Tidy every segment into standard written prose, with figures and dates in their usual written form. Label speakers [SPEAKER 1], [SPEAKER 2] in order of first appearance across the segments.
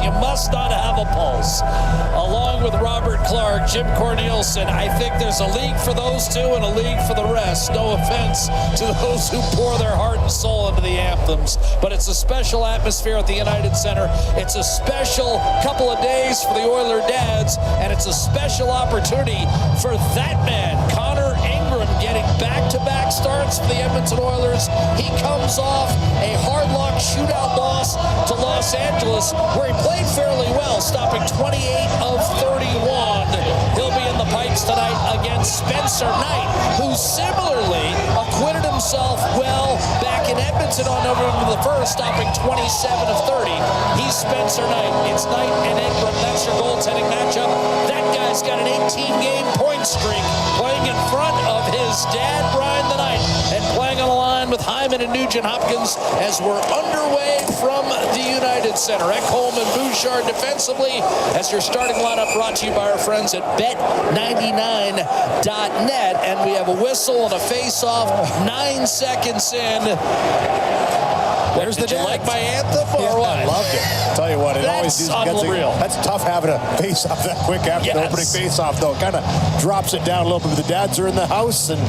[SPEAKER 1] You must not have a pulse. Along with Robert Clark, Jim Cornelison, I think there's a league for those two and a league for the rest. No offense to those who pour their heart and soul into the anthems, but it's a special atmosphere at the United Center. It's a special couple of days for the Oiler dads, and it's a special opportunity for that man, Connor Ingram, getting back-to-back starts for the Edmonton Oilers. He comes off a hard-luck shootout loss to Los Angeles, where he played fairly well, stopping 28 of 31. He'll be in the pipes tonight against Spencer Knight, who similarly acquitted himself well back in Edmonton on November the 1st, stopping 27 of 30. He's Spencer Knight. It's Knight and Ingram. That's your goaltending matchup. That guy's got an 18-game point streak, playing in front of his dad, Brian the Knight, and playing on the line with Hyman and Nugent Hopkins as we're underway from the United Center. Ekholm and Bouchard defensively as your starting lineup, brought to you by our friends at Bet99.net. And we have a whistle and a face-off 9 seconds in.
[SPEAKER 2] There's
[SPEAKER 1] Did you like my anthem or what?
[SPEAKER 2] I loved it. Tell you what, it
[SPEAKER 1] That's
[SPEAKER 2] always
[SPEAKER 1] unreal.
[SPEAKER 2] That's tough having a face-off that quick after the opening face-off, though. Kind of drops it down a little bit. The dads are in the house, and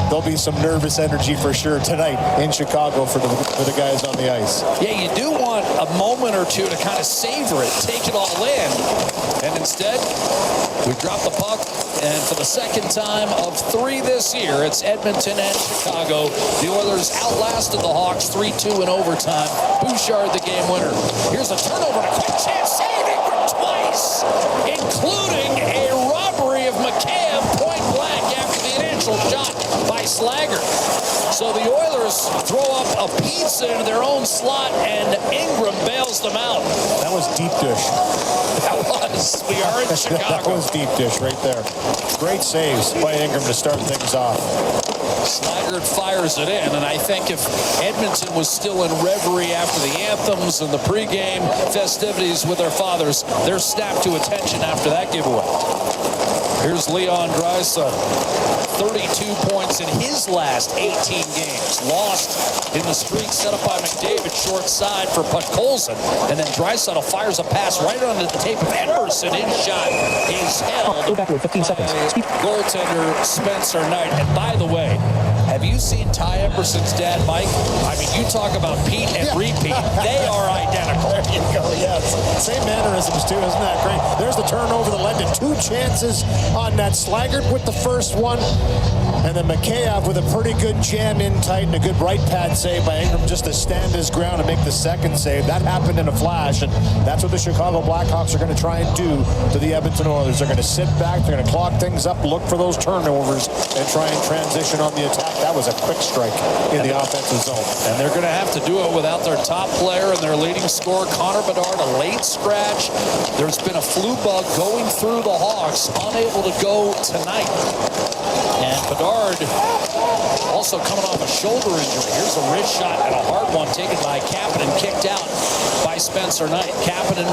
[SPEAKER 2] there'll be some nervous energy for sure tonight in Chicago for the guys on the ice.
[SPEAKER 1] Yeah, you do want a moment or two to kind of savor it, take it all in. And instead, we drop the puck. And for the second time of 3 this year, it's Edmonton and Chicago. The Oilers outlasted the Hawks 3-2 in overtime. Bouchard the game winner. Here's a turnover and a quick chance saving for twice, including a robbery of McCann point blank after the initial shot by Slager. So the Oilers throw up a pizza into their own slot, and Ingram bails them out.
[SPEAKER 2] That was deep dish.
[SPEAKER 1] That was. We are in Chicago.
[SPEAKER 2] That was deep dish right there. Great saves by Ingram to start things off.
[SPEAKER 1] Slaggert fires it in, and I think if Edmonton was still in reverie after the anthems and the pregame festivities with their fathers, they're snapped to attention after that giveaway. Here's Leon Draisaitl, 32 points in his last 18 games. Lost in the streak set up by McDavid, short side for Podkolzin. And then Draisaitl fires a pass right onto the tape of Emerson. His shot is held by goaltender Spencer Knight. And by the way, have you seen Ty Emerson's dad, Mike? I mean, you talk about Pete and repeat. They are identical.
[SPEAKER 2] There you go, yes. Same mannerisms, too. Isn't that great? There's the turnover that led to 2 chances on that. Slaggert with the first one. And then Mikheyev with a pretty good jam in tight and a good right pad save by Ingram just to stand his ground and make the second save. That happened in a flash, and that's what the Chicago Blackhawks are going to try and do to the Edmonton Oilers. They're going to sit back, they're going to clock things up, look for those turnovers, and try and transition on the attack. That was a quick strike in the offensive zone.
[SPEAKER 1] And they're going to have to do it without their top player and their leading scorer, Connor Bedard, a late scratch. There's been a flu bug going through the Hawks, unable to go tonight. And Bedard also coming off a shoulder injury. Here's a wrist shot and a hard one taken by Kapanen, kicked out by Spencer Knight. Kapanen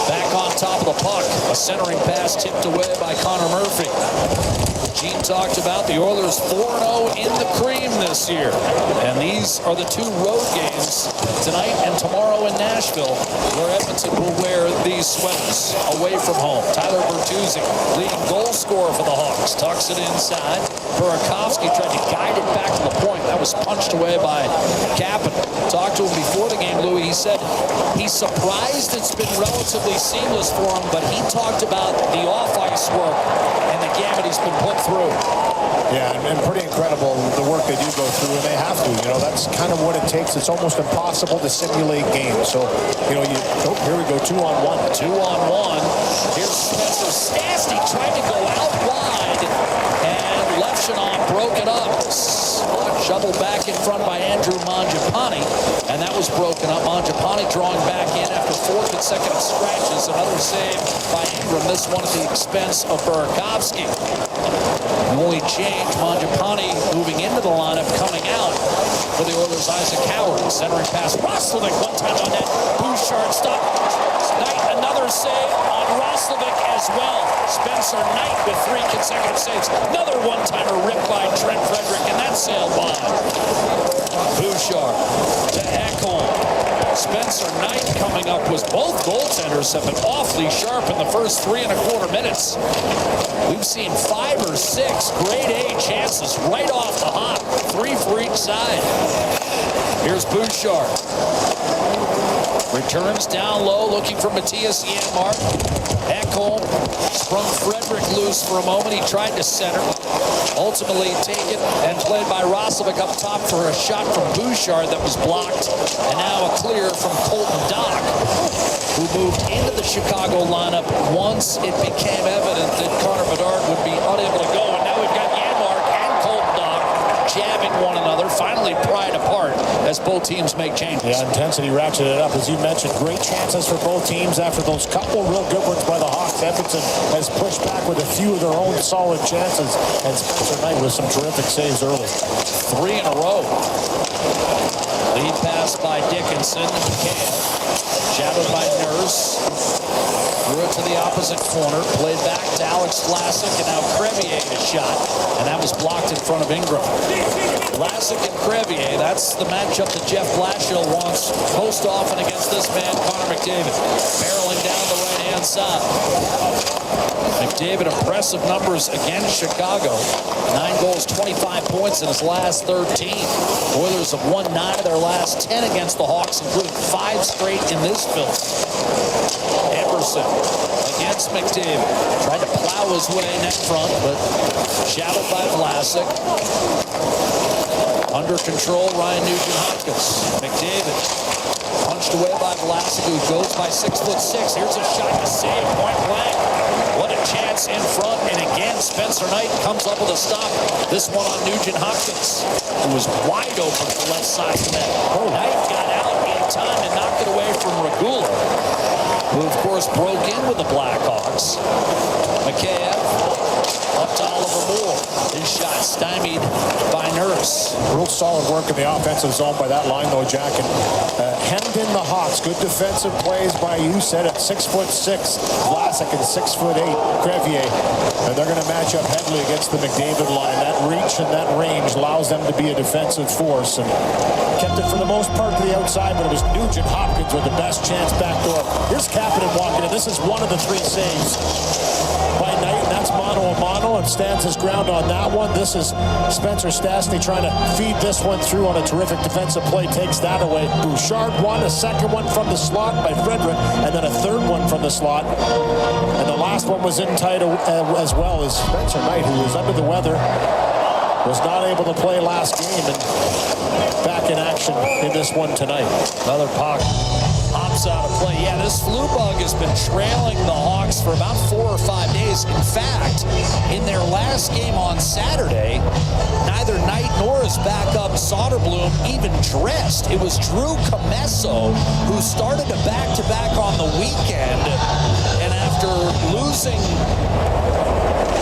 [SPEAKER 1] back on top of the puck. A centering pass tipped away by Connor Murphy. Gene talked about the Oilers 4-0 in the cream this year. And these are the 2 road games tonight and tomorrow in Nashville, where Edmonton will wear these sweaters away from home. Tyler Bertuzzi, leading goal scorer for the Hawks, tucks it inside. Burakovsky tried to guide it back to the point. That was punched away by Kapanen. Talked to him before the game, Louis. He said he's surprised it's been relatively seamless for him, but he talked about the off-ice work and the gamut he's been put through.
[SPEAKER 2] Yeah, and pretty incredible the work they do go through, and they have to. You know, that's kind of what it takes. It's almost impossible to simulate games. So, you know, here we go, 2-on-1.
[SPEAKER 1] 2-on-1. Here's Spencer Stastny trying to go out wide, and Levshunov broke it up. Shoveled back in front by Andrew Mangiapane, and that was broken up. Mangiapane drawing back in after 4 consecutive scratches. Another save by Ingram, this one at the expense of Burakovsky. The only change, Mangiapane moving into the lineup, coming out for the Oilers, Isaac Howard. Centering pass, Roslovic one time on net. Bouchard stop. Knight, another save on Roslovic as well. Spencer Knight with 3 consecutive saves. Another one-timer ripped by Trent Frederick, and that sailed by. Bouchard to Ekholm. Spencer Knight coming coming up was both goaltenders have been awfully sharp in the first 3.25 minutes. We've seen 5 or 6 grade A chances right off the hop, 3 for each side. Here's Bouchard. Returns down low, looking for Matthias Janmark. Ekholm sprung Frederick loose for a moment. He tried to center. Ultimately taken and played by Roslovic up top for a shot from Bouchard that was blocked. And now a clear from Colton Dock, who moved into the Chicago lineup once it became evident that Connor Bedard would be unable to go. And now we've got Janmark and Colton Dock jabbing one another, finally pried apart as both teams make changes.
[SPEAKER 2] Yeah, intensity ratcheted up, as you mentioned. Great chances for both teams after those couple real good ones by the Hawks. Edmonton has pushed back with a few of their own solid chances, and Spencer Knight with some terrific saves early.
[SPEAKER 1] 3 in a row. Lead pass by Dickinson. Shadowed by Nurse. Threw it to the opposite corner. Played back to Alex Vlasic, and now Crevier a shot. And that was blocked in front of Ingram. Vlasic and Crevier, that's the matchup that Jeff Blashill wants most often against this man, Connor McDavid. Barreling down the right-hand side. McDavid, impressive numbers against Chicago. 9 goals, 25 points in his last 13. Oilers have won 9 of their last 10 against the Hawks, including 5 straight in this film. Emerson against McDavid. Tried to plow his way net front, but shadowed by Vlasic. Under control, Ryan Nugent-Hopkins. McDavid punched away by Vlasic, who goes by 6'6". Here's a shot to save, point blank. What a chance in front, and again, Spencer Knight comes up with a stop. This one on Nugent-Hopkins, who was wide open for left side of the net. Knight got out in time and knocked it away from Regula, who of course broke in with the Blackhawks. Mikheyev up to Oliver Moore. His shot stymied by Nurse.
[SPEAKER 2] Real solid work in the offensive zone by that line, though, Jack. And hemmed in the Hawks. Good defensive plays by, you said it, 6'6". Vlasic and 6'8". Crevier. And they're going to match up heavily against the McDavid line. That reach and that range allows them to be a defensive force. And kept it for the most part to the outside, but it was Nugent-Hopkins with the best chance backdoor. Here's Kapanen walking in. This is one of the 3 saves by Knight, and that's mano-a-mano, and stands his ground on that one. This is Spencer Stastny trying to feed this one through on a terrific defensive play. Takes that away. Bouchard won, a second one from the slot by Frederick, and then a third one from the slot. And the last one was in tight as well, as Spencer Knight, who was under the weather, was not able to play last game, and back in action in this one tonight.
[SPEAKER 1] Another puck hops out of play. Yeah, this flu bug has been trailing the Hawks for about 4 or 5 days. In fact, in their last game on Saturday, neither Knight nor his backup Soderblom even dressed. It was Drew Comesso who started a back-to-back on the weekend, and after losing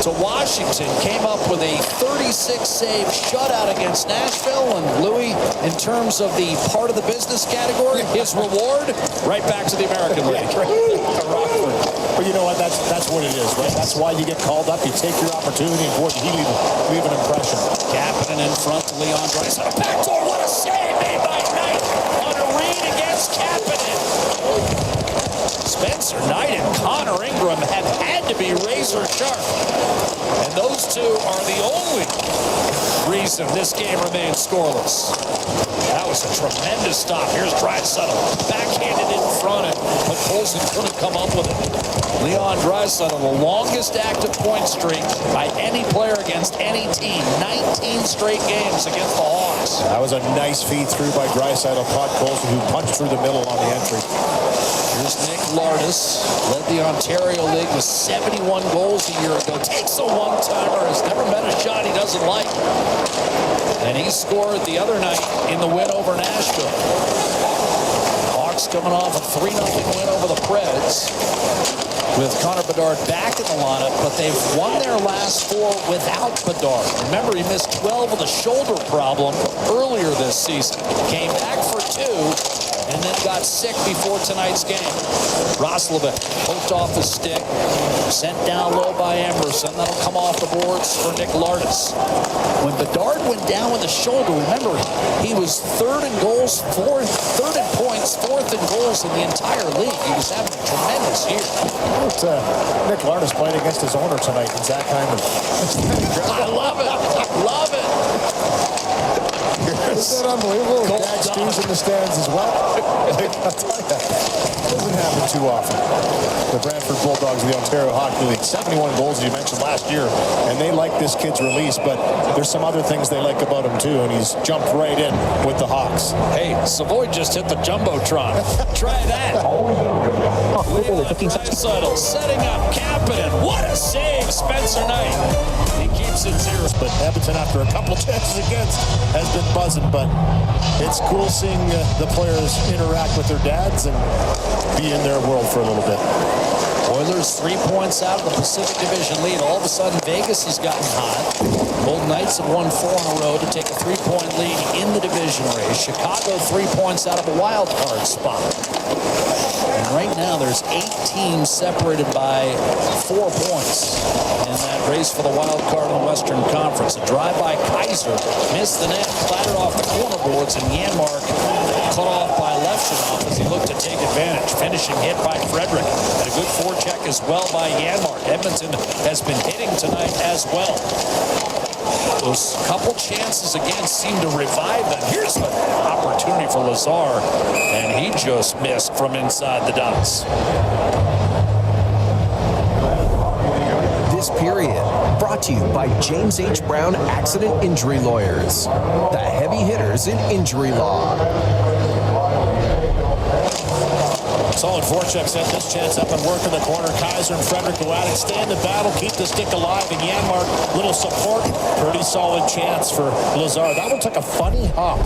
[SPEAKER 1] to Washington, came up with a 36-save shutout against Nashville. And Louis, in terms of the part of the business category, his reward, right back to the American League.
[SPEAKER 2] But you know what? That's what it is, right? That's why you get called up. You take your opportunity, and boy, he leave an impression.
[SPEAKER 1] Kapanen in front to Leon Draisaitl. Backdoor, what a save made by Knight on a read against Kapanen. Spencer Knight and Connor Ingram have had to be razor sharp. And those two are the only reason this game remains scoreless. That was a tremendous stop. Here's Draisaitl, backhanded in front, but Poulsen couldn't come up with it. Leon Draisaitl, the longest active point streak by any player against any team. 19 straight games against the Hawks.
[SPEAKER 2] That was a nice feed through by Draisaitl. Todd Poulsen, who punched through the middle on the entry.
[SPEAKER 1] Here's Nick Lardis, led the Ontario League with 71 goals a year ago. Takes a one-timer, has never met a shot he doesn't like. And he scored the other night in the win over Nashville. Hawks coming off a 3-0 win over the Preds, with Connor Bedard back in the lineup, but they've won their last 4 without Bedard. Remember, he missed 12 with a shoulder problem earlier this season. Came back for 2. and then got sick before tonight's game. Roslovic poked off the stick, sent down low by Emerson. That'll come off the boards for Nick Lardis. When Bedard went down with the shoulder, remember, he was third in points, fourth in goals in the entire league. He was having a tremendous year.
[SPEAKER 2] Nick Lardis played against his owner tonight, and Zach Hyman.
[SPEAKER 1] I love it. Love it.
[SPEAKER 2] Isn't that unbelievable? Dad Stu's in the stands as well. I'll tell you, doesn't happen too often. The Brantford Bulldogs of the Ontario Hockey League, 71 goals, as you mentioned, last year, and they like this kid's release, but there's some other things they like about him too, and he's jumped right in with the Hawks.
[SPEAKER 1] Hey, Savoy just hit the Jumbotron. Try that. Draisaitl setting up Kapanen. What a save, Spencer Knight. He keeps it 0.
[SPEAKER 2] But Edmonton, after a couple chances against, has been buzzing, but it's cool seeing the players interact with their dads and be in their world for a little bit.
[SPEAKER 1] Oilers 3 points out of the Pacific Division lead. All of a sudden, Vegas has gotten hot. Golden Knights have won 4 in a row to take a 3-point lead in the division race. Chicago 3 points out of a wild card spot. And right now, there's 8 teams separated by 4 points in that race for the wild card in the Western Conference. A drive by Kaiser missed the net, clattered off the corner boards, and Janmark cut off by Lefshunov as he looked to take advantage. Finishing hit by Frederick. And a good forecheck as well by Janmark. Edmonton has been hitting tonight as well. Those couple chances again seem to revive them. Here's an opportunity for Lazar, and he just missed from inside the dots.
[SPEAKER 3] This period brought to you by James H. Brown Accident Injury Lawyers, the heavy hitters in injury law.
[SPEAKER 2] Solid forecheck set this chance up and work in the corner. Kaiser and Frederick go at it. Stay in the battle. Keep the stick alive. And Janmark, little support. Pretty solid chance for Lazar. That one took a funny hop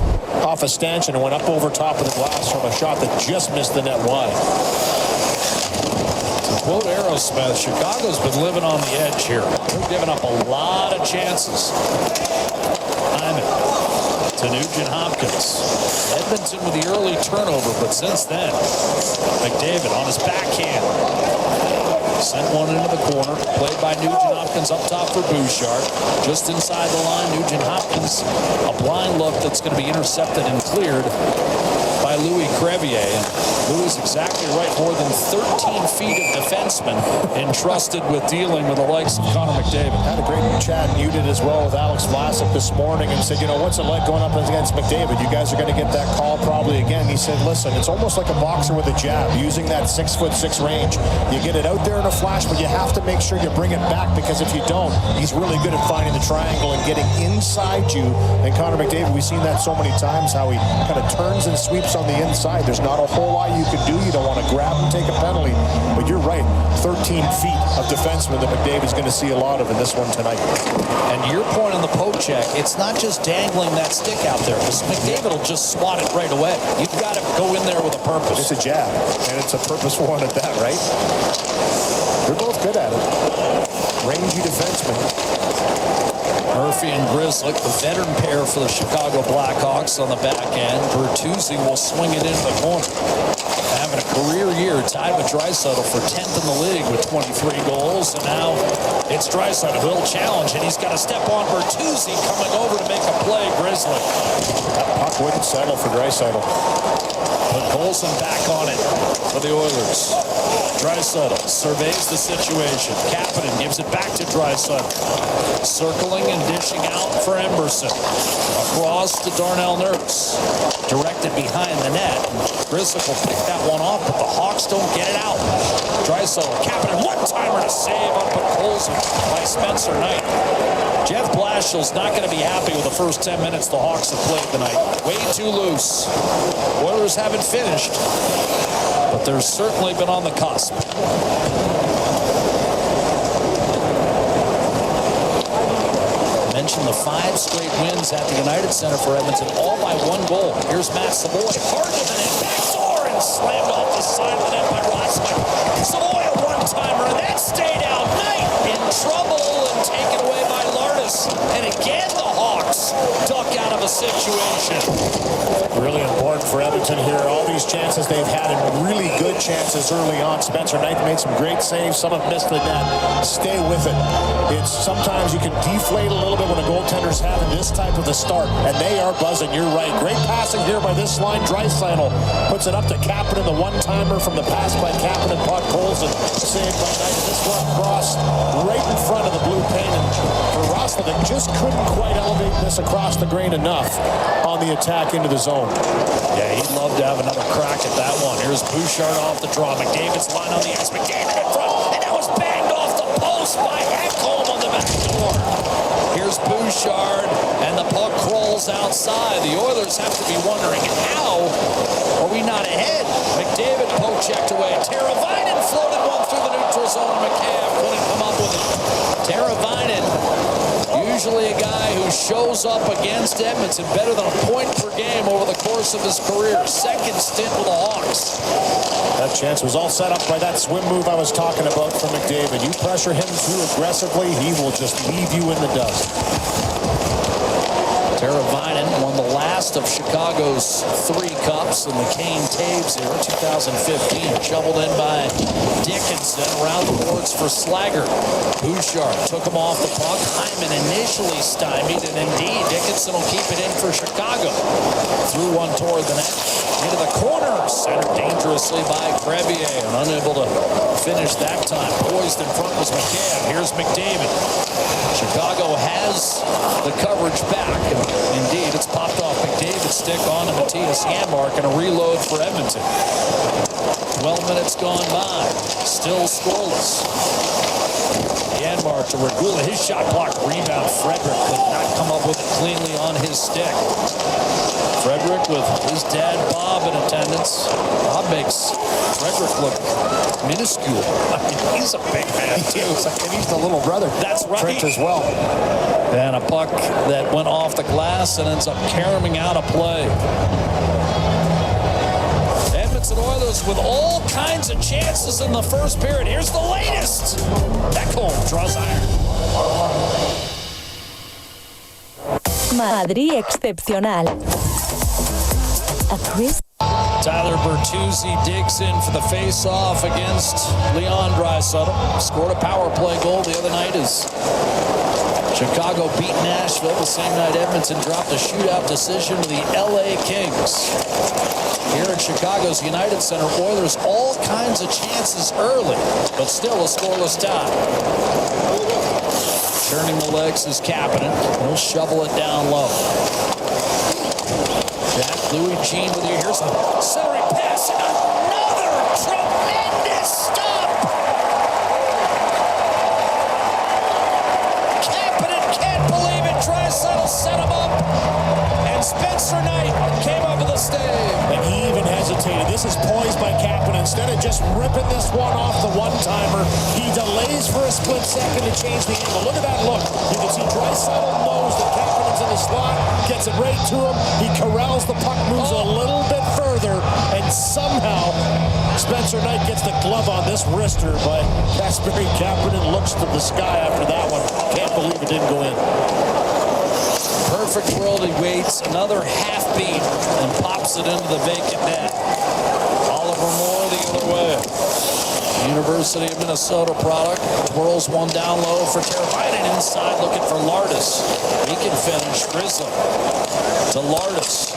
[SPEAKER 2] off a stanchion and went up over top of the glass from a shot that just missed the net wide.
[SPEAKER 1] To quote Aerosmith, Chicago's been living on the edge here. They're giving up a lot of chances. Hyman to Nugent-Hopkins. Edmonton with the early turnover, but since then, McDavid on his backhand. Sent one into the corner, played by Nugent-Hopkins up top for Bouchard. Just inside the line, Nugent-Hopkins, a blind look that's going to be intercepted and cleared by Louis Crevier. And Louis exactly right, more than 13 feet of defenseman entrusted with dealing with the likes of Connor McDavid.
[SPEAKER 2] Had a great chat, and you did as well, with Alex Vlasic this morning, and said, you know, what's it like going up against McDavid? You guys are going to get that call probably again. He said, listen, it's almost like a boxer with a jab, using that 6'6" range. You get it out there in a flash, but you have to make sure you bring it back, because if you don't, he's really good at finding the triangle and getting inside you. And Connor McDavid, we've seen that so many times, how he kind of turns and sweeps on the inside. There's not a whole lot you could do. You don't want to grab and take a penalty, but you're right, 13 feet of defenseman that McDavid's going to see a lot of in this one tonight.
[SPEAKER 1] And your point on the poke check, it's not just dangling that stick out there, because McDavid will just swat it right away. You've got to go in there with a purpose.
[SPEAKER 2] It's a jab, and it's a purposeful one at that, right? They're both good at it. Rangy defenseman.
[SPEAKER 1] Murphy and Grzelcyk, the veteran pair for the Chicago Blackhawks on the back end. Bertuzzi will swing it into the corner. Having a career year, tied with Draisaitl for 10th in the league with 23 goals. And now it's Draisaitl who'll challenge, and he's got to step on Bertuzzi coming over to make a play. Grzelcyk.
[SPEAKER 2] That puck wouldn't settle for Draisaitl.
[SPEAKER 1] But Golson back on it for the Oilers. Draisaitl surveys the situation. Kapanen gives it back to Draisaitl. Circling and dishing out for Emberson. Across to Darnell Nurse. Directed behind the net. Grzelcyk will pick that one off, but the Hawks don't get it out. Draisaitl, Kapanen, one-timer to save up at Golson by Spencer Knight. Jeff Blashill's not going to be happy with the first 10 minutes the Hawks have played tonight. Way too loose. Oilers haven't finished, but they've certainly been on the cusp. Mentioned the 5 straight wins at the United Center for Edmonton, all by 1 goal. Here's Matt Savoy, hard to the net, backdoor, and slammed off the side of the net by Roslovic. Savoy a one-timer, and that stayed out. Knight in trouble and taken away by Lardis. And again, the Hawks duck out of a situation.
[SPEAKER 2] Really important for Edmonton here. All these chances chances they've had, and really good chances early on. Spencer Knight made some great saves. Some have missed the net. Stay with it. It's sometimes you can deflate a little bit when a goaltender's having this type of a start, and they are buzzing. You're right. Great passing here by this line. Draisaitl puts it up to Kapanen, the one-timer from the pass by Kapanen. Puck pulls and saved by Knight. And this one crossed right in front of the blue paint. And for Roslovic, just couldn't quite elevate this across the grain enough on the attack into the zone.
[SPEAKER 1] Yeah, he'd love to have another crack at that one. Here's Bouchard off the draw. McDavid's line on the ice. McDavid in front, and that was banged off the post by Ekholm on the back door. Here's Bouchard, and the puck crawls outside. The Oilers have to be wondering, how are we not ahead? McDavid poke checked away. Teravainen floated one through the neutral zone. McCabe couldn't come up with it. Teravainen, usually a guy who shows up against Edmonton better than a point per game over the course of his career. Second stint with the Hawks.
[SPEAKER 2] That chance was all set up by that swim move I was talking about from McDavid. You pressure him too aggressively, he will just leave you in the dust.
[SPEAKER 1] Teravainen won the last of Chicago's 3 cups in the Kane Taves era, 2015. Shoveled in by Dickinson. Around the boards for Slaggert. Bouchard took him off the puck. Hyman initially stymied, and indeed Dickinson will keep it in for Chicago. Threw one toward the net. Into the corner. Centered dangerously by Crevier, and unable to finish that time. Poised in front was McCann. Here's McDavid. Chicago has the coverage back. Indeed, it's popped off McDavid's stick onto Matthias Janmark, and a reload for Edmonton. 12 minutes gone by. Still scoreless. Janmark to Regula. His shot blocked. Rebound. Frederick could not come up with it cleanly on his stick. Frederick with his dad Bob in attendance. Bob makes Frederick look minuscule. I mean, he's a big man too.
[SPEAKER 2] And he's the little brother.
[SPEAKER 1] That's right.
[SPEAKER 2] Trent as well.
[SPEAKER 1] And a puck that went off the glass and ends up caroming out of play. Edmonton Oilers with all kinds of chances in the first period. Here's the latest. Ekholm draws iron.
[SPEAKER 4] Madrid excepcional. A Chris.
[SPEAKER 1] Tyler Bertuzzi digs in for the face-off against Leon Draisaitl. Scored a power play goal the other night as Chicago beat Nashville. The same night Edmonton dropped a shootout decision to the LA Kings. Here at Chicago's United Center, Oilers all kinds of chances early, but still a scoreless tie. Turning the legs is Kapanen. He'll shovel it down low. Jack Louis Jean with you. Here's the centering pass. Another tremendous stop. Kapanen can't believe it. Draisaitl set him up. And Spencer Knight came up with a stave.
[SPEAKER 2] And he even hesitated. This is poised by Kapanen. Instead of just ripping this one off the one-timer, he delays for a split second to change the angle. Look at that look. You can see Draisaitl knows that Kapanen's in the slot, gets it right to him. He corrals the puck, moves a little bit further, and somehow Spencer Knight gets the glove on this wrister, but Kasperi Kapanen looks to the sky after that one. Can't believe it didn't go in.
[SPEAKER 1] Perfect world. He waits another half beat and pops it into the vacant net. Oliver Moore the other way. University of Minnesota product. Twirls one down low for Teravainen inside, looking for Lardis. He can finish. Grissom to Lardis.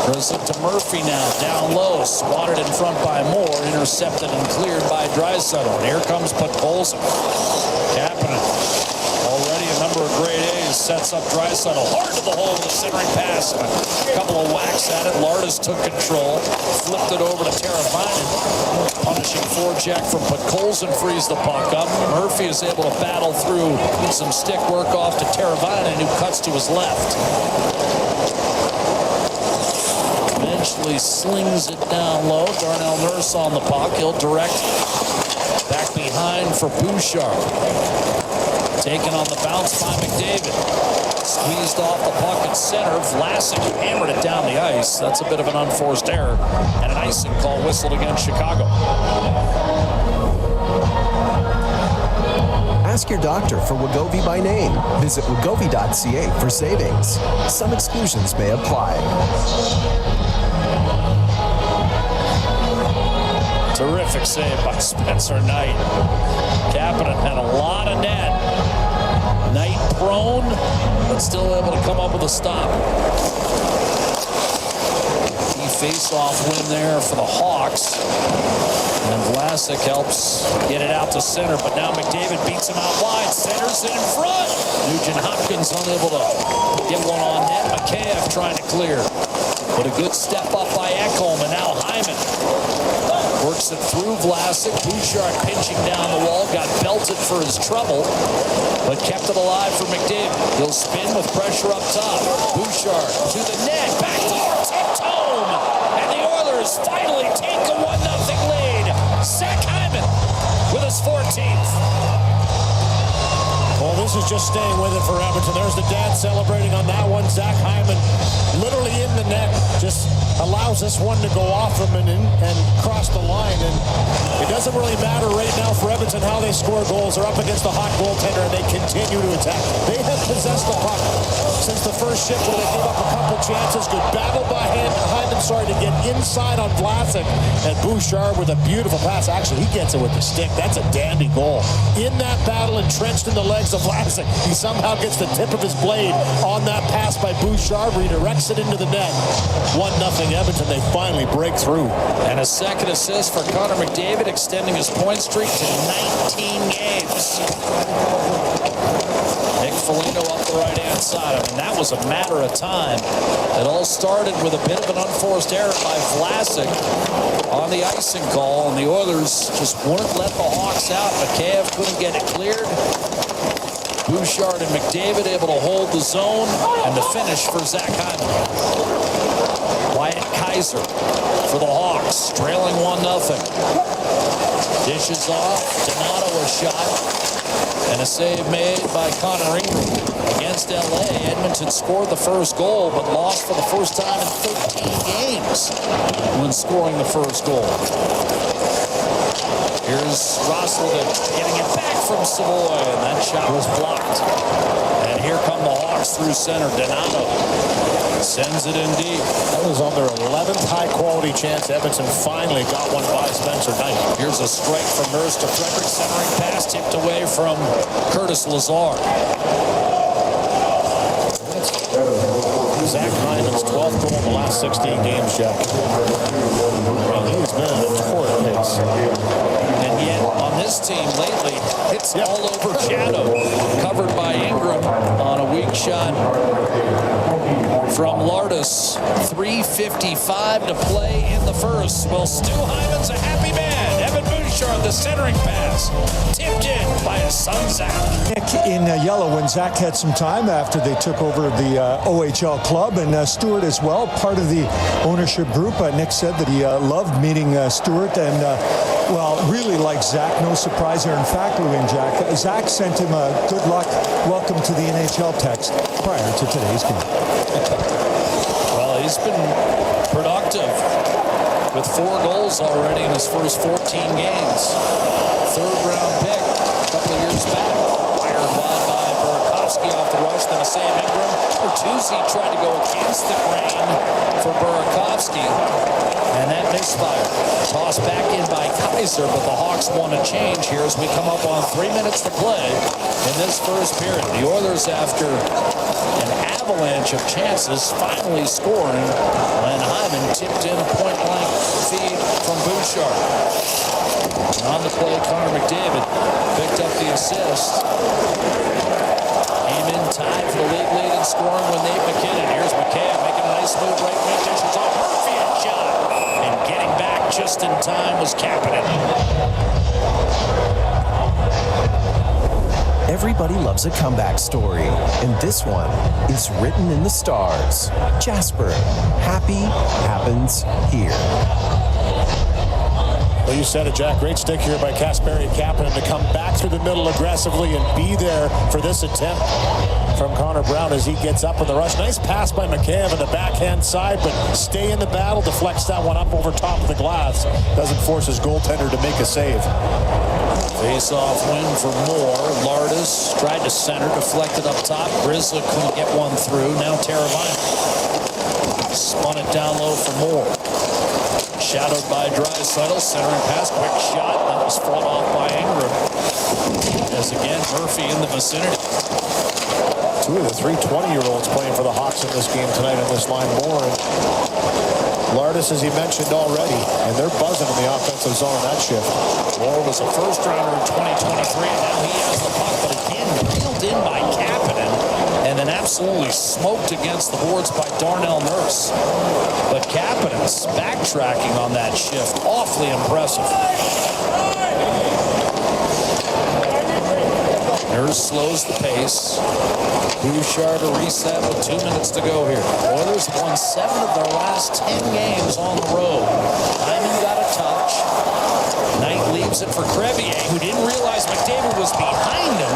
[SPEAKER 1] Grissom to Murphy now, down low. Swatted in front by Moore. Intercepted and cleared by Draisaitl. And here comes Podkolzin. Kapanen. Already a number of grade A's, sets up Draisaitl hard to the hole with a centering pass. And a couple of whacks at it. Lardis took control, flipped it over to Teravainen. Punishing forecheck from Podkolzin frees the puck up. Murphy is able to battle through some stick work off to Teravainen, who cuts to his left. Eventually slings it down low. Darnell Nurse on the puck. He'll direct back behind for Bouchard. Taken on the bounce by McDavid. Squeezed off the puck at center. Vlasic hammered it down the ice. That's a bit of an unforced error. And an icing call whistled against Chicago.
[SPEAKER 3] Ask your doctor for Wegovy by name. Visit wegovy.ca for savings. Some exclusions may apply.
[SPEAKER 1] Terrific save by Spencer Knight. Kapanen had a lot of net. Knight prone, but still able to come up with a stop. Face-off win there for the Hawks. And Vlasic helps get it out to center, but now McDavid beats him out wide. Centers it in front. Nugent Hopkins unable to get one on net. Mikheyev trying to clear. But a good step up by Ekholm, and now Hyman works it through Vlasic. Bouchard pinching down the wall, got belted for his trouble, but kept it alive for McDavid. He'll spin with pressure up top. Bouchard to the net, backdoor, tipped home, and the Oilers finally take a 1-0 lead. Zach Hyman with his 14th.
[SPEAKER 2] Well, this is just staying with it for Edmonton. There's the dad celebrating on that one. Zach Hyman literally in the net, just allows this one to go off him and cross the line. And it doesn't really matter right now for Edmonton how they score goals. They're up against a hot goaltender and they continue to attack. They have possessed the puck since the first shift where they gave up a couple chances. Good battle by Hyman, to get inside on Vlasic. And Bouchard with a beautiful pass. Actually, he gets it with the stick. That's a dandy goal. In that battle, entrenched in the legs of Vlasic, he somehow gets the tip of his blade on that pass by Bouchard, redirects it into the net. 1-0 Edmonton. They finally break through.
[SPEAKER 1] And a second assist for Connor McDavid, extending his point streak to 19 games. Nick Foligno up the right-hand side. I mean, that was a matter of time. It all started with a bit of an unforced error by Vlasic on the icing call, and the Oilers just wouldn't let the Hawks out. Mikheyev couldn't get it cleared. Bouchard and McDavid able to hold the zone, and the finish for Zach Hyman. Wyatt Kaiser for the Hawks, trailing 1-0. Dishes off, Donato a shot, and a save made by Connor Ingram against LA. Edmonton scored the first goal, but lost for the first time in 13 games when scoring the first goal. Here's Roslovic getting it back from Savoy, and that shot was blocked. And here come the Hawks through center. Donato sends it in deep.
[SPEAKER 2] That was on their 11th high-quality chance. Edmonton finally got one by Spencer Knight.
[SPEAKER 1] Here's a strike from Nurse to Frederick, centering pass tipped away from Curtis Lazar.
[SPEAKER 2] Zach Hyman's 12th goal in the last 16 games, Jeff. Well, he's been at a torrid pace.
[SPEAKER 1] And yet, on this team lately, it's all over shadow. Covered by Ingram on a weak shot from Lardis. 3:55 to play in the first. Well, Stu Hyman's a happy man. Evan Bouchard, the centering pass, tipped in by his son, Zach.
[SPEAKER 5] Nick in yellow when Zach had some time after they took over the OHL club, and Stewart as well, part of the ownership group. Nick said that he loved meeting Stewart and, well, really liked Zach. No surprise here. In fact, Jack, Zach sent him a good luck, welcome to the NHL text prior to today's game.
[SPEAKER 1] Well, he's been productive with 4 goals already in his first 14 games. 3rd-round pick a couple of years back. Fired wide by Burakovsky off the rush, then a save Ingram. Bertuzzi tried to go against the grain for Burakovsky, and that misfired. Tossed back in by Kaiser, but the Hawks want to change here as we come up on 3 minutes to play in this first period. The Oilers, after an avalanche of chances, finally scoring when Hyman tipped in a point-blank feed from Bouchard. And on the play, Connor McDavid picked up the assist. Came in tied for the league lead in scoring with Nate McKinnon. Here's Mikheyev making a nice move right wing. Dishes off Murphy and shot. And getting back just in time was Kapanen.
[SPEAKER 3] Everybody loves a comeback story, and this one is written in the stars. Jasper, happy happens here.
[SPEAKER 2] Well, you said it, Jack. Great stick here by Kasperi Kapanen to come back through the middle aggressively and be there for this attempt from Connor Brown as he gets up in the rush. Nice pass by Mikheyev on the backhand side, but stay in the battle, deflects that one up over top of the glass. Doesn't force his goaltender to make a save.
[SPEAKER 1] Face-off win for Moore. Lardis tried to center, deflected up top. Grizzly couldn't get one through. Now Teravainen spun it down low for Moore. Shadowed by Draisaitl, centering pass, quick shot. That was fought off by Ingram. As again, Murphy in the vicinity.
[SPEAKER 2] Two of the 3 20-year-olds playing for the Hawks in this game tonight on this line. Moore and Lardis, as he mentioned already, and they're buzzing in the offensive zone on that shift.
[SPEAKER 1] Moore was a first-rounder in 2023, and now he has the puck, but again, reeled in by Kapanen, and then absolutely smoked against the boards by Darnell Nurse. But Kapanen's backtracking on that shift, awfully impressive. Nurse slows the pace. Bouchard to reset with 2 minutes to go here. Oilers have won 7 of their last 10 games on the road. Hyman got a touch. Knight leaves it for Crevier, who didn't realize McDavid was behind him.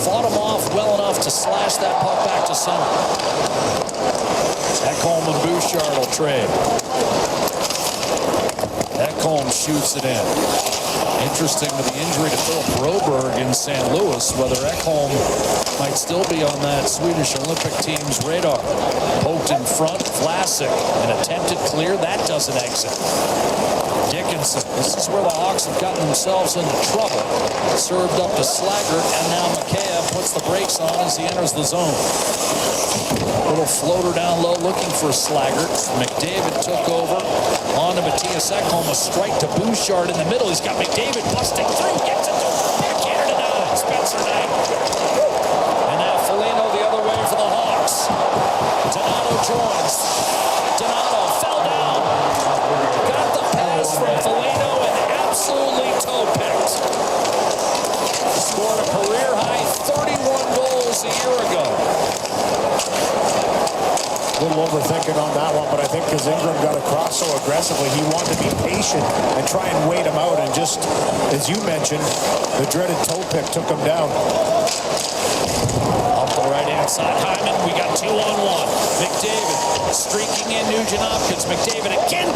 [SPEAKER 1] Fought him off well enough to slash that puck back to center. Ekholm and Bouchard will trade. Ekholm shoots it in. Interesting with the injury to Philip Broberg in St. Louis, whether Ekholm might still be on that Swedish Olympic team's radar. Poked in front, Vlasic, an attempted clear, that doesn't exit. Dickinson, this is where the Hawks have gotten themselves into trouble. Served up to Slaggert, and now Mikheyev puts the brakes on as he enters the zone. Little floater down low looking for Slaggert. McDavid took over. On to Matthias Ekholm, a strike to Bouchard in the middle. He's got McDavid busting through, gets it to backhanded it down. Spencer Knight. And now Foligno the other way for the Hawks. Donato joins. Donato fell down. Got the pass from Foligno and absolutely toe-picked. Scored a career-high 31 goals a year ago.
[SPEAKER 2] A little overthinking on that one, but I think because Ingram got across so aggressively, he wanted to be patient and try and wait him out. And just, as you mentioned, the dreaded toe pick took him down.
[SPEAKER 1] Up the right-hand side, Hyman. We got 2-on-1. McDavid streaking in Nugent-Hopkins. McDavid again.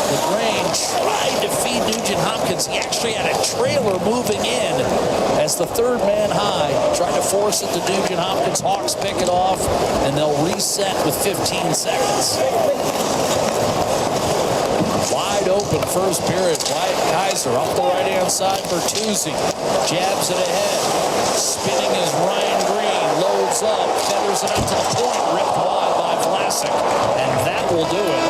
[SPEAKER 1] LaGrange tried to feed Nugent-Hopkins. He actually had a trailer moving in as the third man high. Tried to force it to Nugent-Hopkins. Hawks pick it off, and they'll reset with 15 seconds. Wide open first period. Wyatt Kaiser up the right-hand side. Bertuzzi jabs it ahead. Spinning is Ryan Green. Loads up. Feathers it up to the point. Ripped wide by Vlasic. And that will do it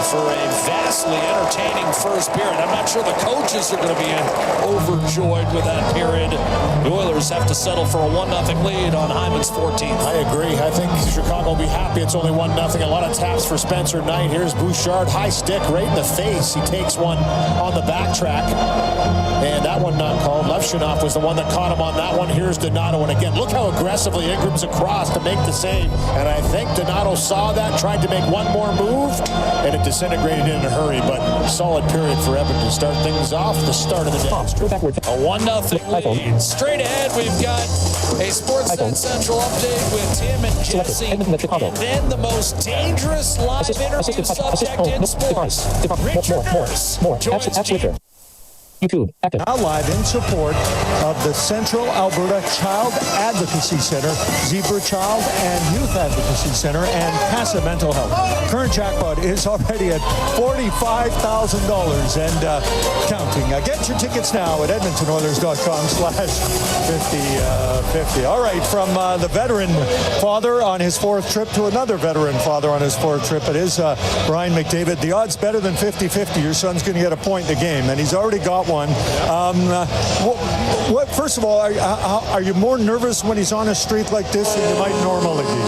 [SPEAKER 1] for a vastly entertaining first period. I'm not sure the coaches are going to be overjoyed with that period. The Oilers have to settle for a 1-0 lead on Hyman's 14th.
[SPEAKER 2] I agree. I think Chicago will be happy it's only 1-0. A lot of taps for Spencer Knight. Here's Bouchard. High stick right in the face. He takes one on the backtrack. And that one not called. Levshunov was the one that caught him on that one. Here's Donato. And again, look how aggressively Ingram's across to make the save. And I think Donato saw that, tried to make one more move, and it disintegrated in a hurry. But solid period for Edmonton to start things off. The start of the day.
[SPEAKER 1] A 1-0 lead. Straight ahead, we've got a Sportsnet Central update with Tim and Jesse. And then the most dangerous live interview subject in sports. Richard Nurse joins me.
[SPEAKER 5] YouTube. Active. Now live in support of the Central Alberta Child Advocacy Center, Zebra Child and Youth Advocacy Center, and CASA Mental Health. Current jackpot is already at $45,000 and counting. Get your tickets now at edmontonoilers.com/5050. All right, from the veteran father on his fourth trip to another veteran father on his fourth trip. It is Brian McDavid. The odds better than 50-50. Your son's going to get a point in the game, and he's already got one. First of all, are you more nervous when he's on a streak like this than you might normally be?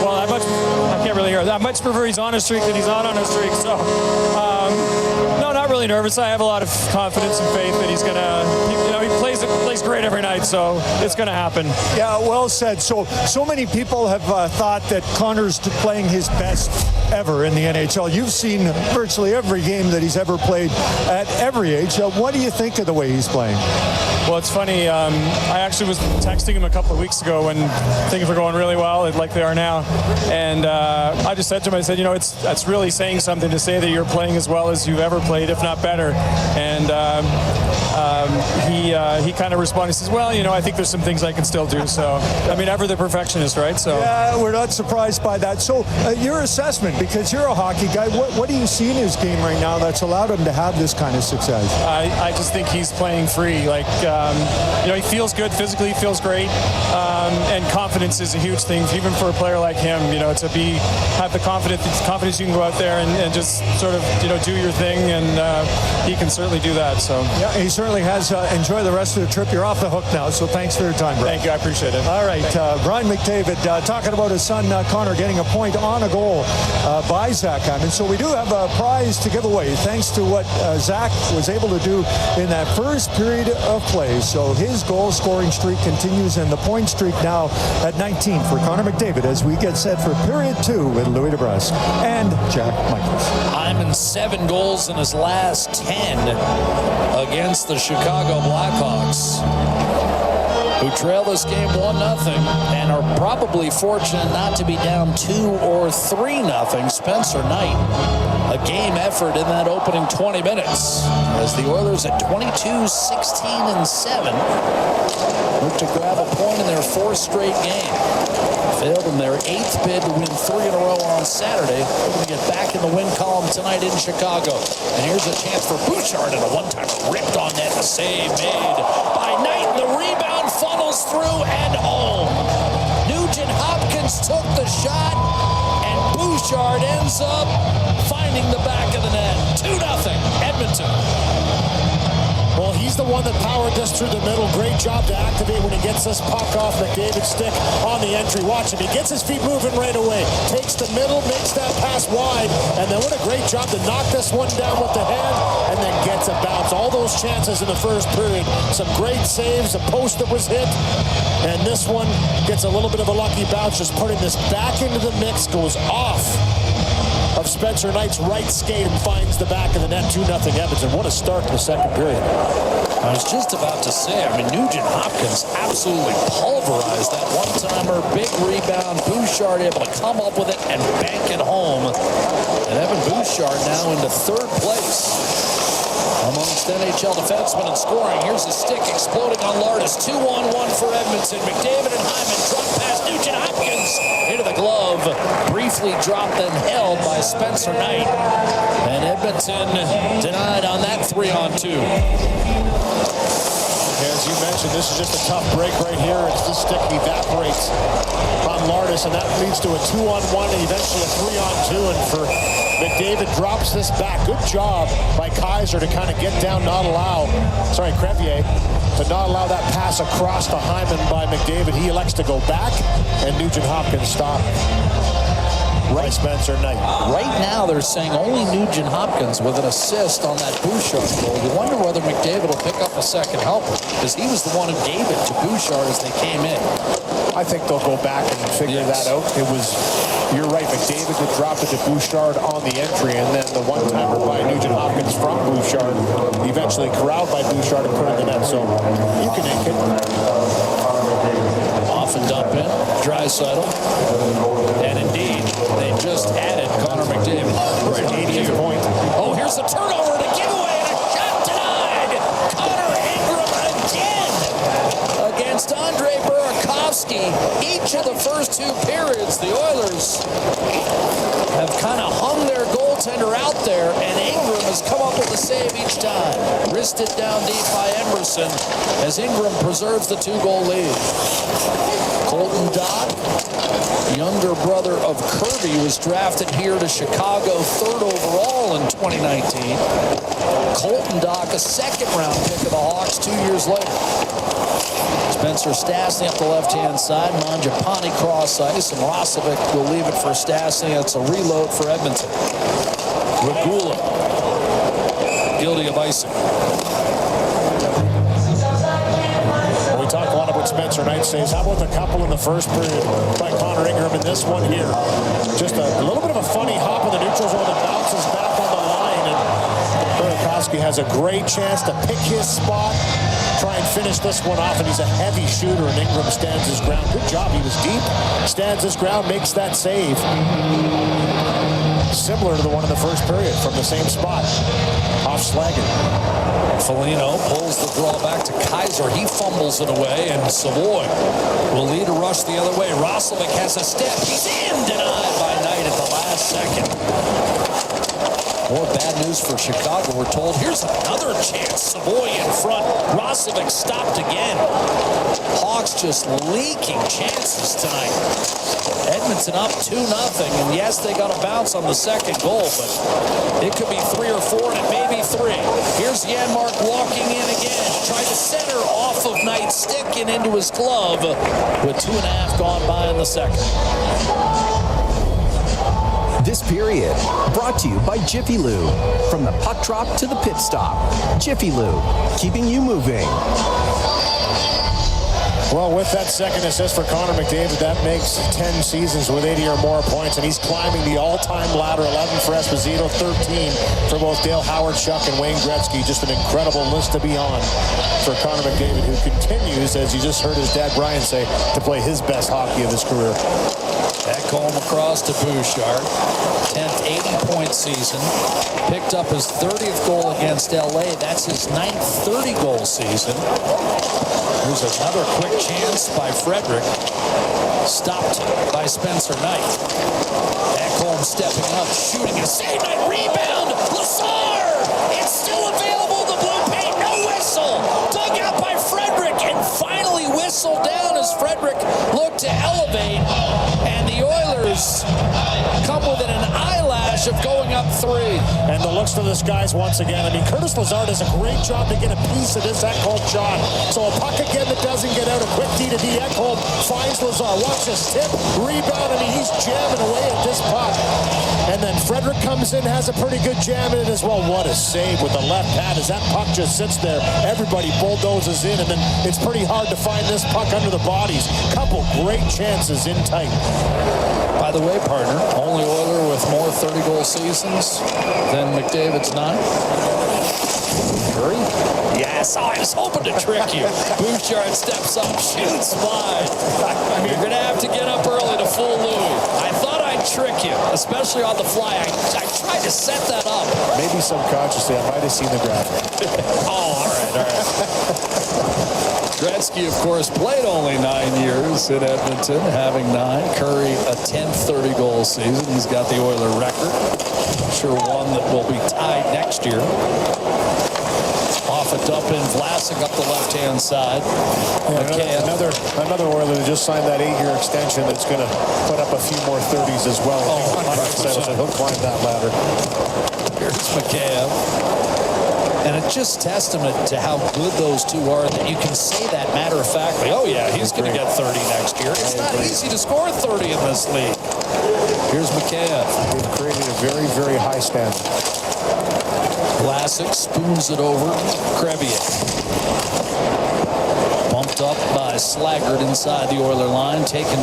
[SPEAKER 6] Well, I can't really hear that. I much prefer he's on a streak than he's not on a streak. So, no, not really nervous. I have a lot of confidence and faith that he's gonna. He plays great every night, so it's gonna happen.
[SPEAKER 5] Yeah, well said. So many people have thought that Connor's playing his best ever in the NHL. You've seen virtually every game that he's ever played at every age. What do you think of the way he's playing?
[SPEAKER 6] Well, it's funny. I actually was texting him a couple of weeks ago when things were going really well, like they are now. And I just said to him, I said, it's really saying something to say that you're playing as well as you've ever played, if not better. And he kind of responded. He says, well, I think there's some things I can still do. So, ever the perfectionist, right? So
[SPEAKER 5] yeah, we're not surprised by that. So your assessment, because you're a hockey guy, what do you see in his game right now that's allowed him to have this kind of success?
[SPEAKER 6] I just think he's playing free. He feels good physically, feels great, and confidence is a huge thing, even for a player like him. To have the confidence you can go out there and just sort of do your thing, and he can certainly do that. So
[SPEAKER 5] yeah, he certainly has. Enjoy the rest of the trip. You're off the hook now, so thanks for your time, Brian.
[SPEAKER 6] Thank you, I appreciate it.
[SPEAKER 5] All right, Brian McDavid talking about his son Connor getting a point on a goal by Zach Hyman. So we do have a prize to give away thanks to what Zach was able to do in that first period of play. So his goal scoring streak continues, and the point streak now at 19 for Connor McDavid as we get set for period 2 with Louis DeBrusque and Jack Michaels.
[SPEAKER 1] Hyman 7 goals in his last 10 against the Chicago Blackhawks, who trail this game 1-0 and are probably fortunate not to be down 2 or 3-0. Spencer Knight, a game effort in that opening 20 minutes as the Oilers at 22, 16, and 7 look to grab a point in their 4th straight game. Failed in their 8th bid to win 3 in a row on Saturday. They're going to get back in the win column tonight in Chicago. And here's a chance for Bouchard, and a one-timer ripped on net. A save made by Knight. The rebound funnels through and home. Nugent Hopkins took the shot, and Bouchard ends up finding the back of the net. 2-0 Edmonton.
[SPEAKER 2] Well, he's the one that powered this through the middle. Great job to activate when he gets this puck off McDavid's stick on the entry. Watch him. He gets his feet moving right away. Takes the middle, makes that pass wide, and then what a great job to knock this one down with the hand, and then gets a bounce. All those chances in the first period. Some great saves, a post that was hit, and this one gets a little bit of a lucky bounce, just putting this back into the mix, goes off of Spencer Knight's right skate and finds the back of the net. 2-0 Edmonton. What a start to the second period.
[SPEAKER 1] I was just about to say, Nugent Hopkins absolutely pulverized that one-timer. Big rebound. Bouchard able to come up with it and bank it home. And Evan Bouchard now into 3rd place amongst NHL defensemen in scoring. Here's a stick exploding on Lardis. 2-on-1 for Edmonton. McDavid and Hyman drop past Nugent Hopkins into the glove. Briefly dropped and held by Spencer Knight. And Edmonton denied on that 3-on-2.
[SPEAKER 2] As you mentioned, this is just a tough break right here. It's this stick evaporates on Lardis, and that leads to a 2-on-1 and eventually a 3-on-2. And for McDavid drops this back. Good job by Kaiser to kind of get down, Crevier, to not allow that pass across to Hyman by McDavid. He elects to go back, and Nugent Hopkins stopped. Right, Spencer Knight.
[SPEAKER 1] Right now, they're saying only Nugent Hopkins with an assist on that Bouchard goal. You wonder whether McDavid will pick up a second helper, because he was the one who gave it to Bouchard as they came in.
[SPEAKER 2] I think they'll go back and figure that out. You're right, McDavid would drop it to Bouchard on the entry, and then the one-timer by Nugent Hopkins from Bouchard, eventually corralled by Bouchard and put in the net. So you can ink it.
[SPEAKER 1] Off and dump in, Draisaitl. And indeed, they just added Connor McDavid.
[SPEAKER 2] Right, 80th point.
[SPEAKER 1] Oh, here's the turnover and a giveaway and a shot denied. Connor Ingram again against Andre Burakovsky. Each of the first 2 periods, the Oilers have kind of hung their goaltender out there, and Ingram has come up with a save each time. Wristed down deep by Emerson as Ingram preserves the 2-goal lead. Colton Dach, younger brother of Kirby, was drafted here to Chicago 3rd overall in 2019. Colton Dach, a 2nd-round pick of the Hawks 2 years later. Spencer Stastny up the left-hand side. Mangiapane cross ice, and Rosovic will leave it for Stastny. It's a reload for Edmonton. Regula, guilty of icing.
[SPEAKER 2] We talk a lot about Spencer Knight saves. How about the couple in the first period by Connor Ingram in this one here? Just a little bit of a funny hop in the neutral zone that bounces back on the line, and Burakovsky has a great chance to pick his spot, try and finish this one off, and he's a heavy shooter, and Ingram stands his ground. Good job. He was deep, stands his ground, makes that save. Similar to the one in the first period from the same spot, off Slaggert.
[SPEAKER 1] Foligno pulls the draw back to Kaiser. He fumbles it away, and Savoy will lead a rush the other way. Roslovic has a step. He's in, denied by Knight at the last second. More bad news for Chicago. We're told here's another chance. Savoy in front. Roslovic stopped again. Hawks just leaking chances tonight. Edmonton up 2-0, and yes, they got a bounce on the second goal, but it could be 3 or 4, and it may be 3. Here's Janmark walking in again. Tried to center off of Knight's stick and into his glove with 2.5 gone by in the second.
[SPEAKER 3] This period brought to you by Jiffy Lube. From the puck drop to the pit stop, Jiffy Lube, keeping you moving.
[SPEAKER 2] Well, with that second assist for Connor McDavid, that makes 10 seasons with 80 or more points, and he's climbing the all-time ladder. 11 for Esposito, 13 for both Dale Howard, Chuck, and Wayne Gretzky. Just an incredible list to be on for Connor McDavid, who continues, as you just heard his dad Brian say, to play his best hockey of his career.
[SPEAKER 1] Ekholm across to Bouchard. 10th 80-point season. Picked up his 30th goal against LA. That's his 9th 30-goal season. Here's another quick chance by Frederick. Stopped by Spencer Knight. Ekholm stepping up, shooting a save. Knight rebound. Lazar! It's still available. The blue paint. No whistle. Dug out by Frederick and finally whistled down as Frederick looked to elevate. And the Oilers come within an eyelash of going up 3.
[SPEAKER 2] And the looks for the skies once again. I mean, Curtis Lazar does a great job to get a piece of this Ekholm shot. So a puck again that doesn't get out. A quick D to D. Ekholm finds Lazar. Watch this tip. Rebound. I mean, he's jamming away at this puck. And then Frederick comes in, has a pretty good jam in it as well. What a save with the left pad as that puck just sits there. Everybody bulldozes in, and then it's pretty hard to find this puck under the bodies. Couple great chances in tight.
[SPEAKER 1] By the way, partner, only Oiler with more 30-goal seasons than McDavid's 9. Curry? Yes, I was hoping to trick you. Bouchard steps up, shoots wide. You're going to have to get up early to fool Louis. I thought I'd trick you, especially on the fly. I tried to set that up.
[SPEAKER 2] Maybe subconsciously, I might have seen the graphic.
[SPEAKER 1] Oh, all right. Gretzky, of course, played only 9 years in Edmonton, having 9. Curry, a 10th 30-goal season. He's got the Oiler record. I'm sure one that will be tied next year. Off a dump in, Vlasic up the left-hand side.
[SPEAKER 2] Yeah, another Oiler that just signed that 8-year extension that's going to put up a few more 30s as well.
[SPEAKER 1] Oh, 100%.
[SPEAKER 2] So he'll climb that ladder.
[SPEAKER 1] Here's McCann. And it's just testament to how good those two are that you can say that matter-of-factly. Oh, yeah, he's going to get 30 next year. It's not easy to score 30 in this league. Here's McCann.
[SPEAKER 2] They've created a very, very high standard.
[SPEAKER 1] Vlasic spoons it over. Crevier. Bumped up by Slaggert inside the Oiler line. Taken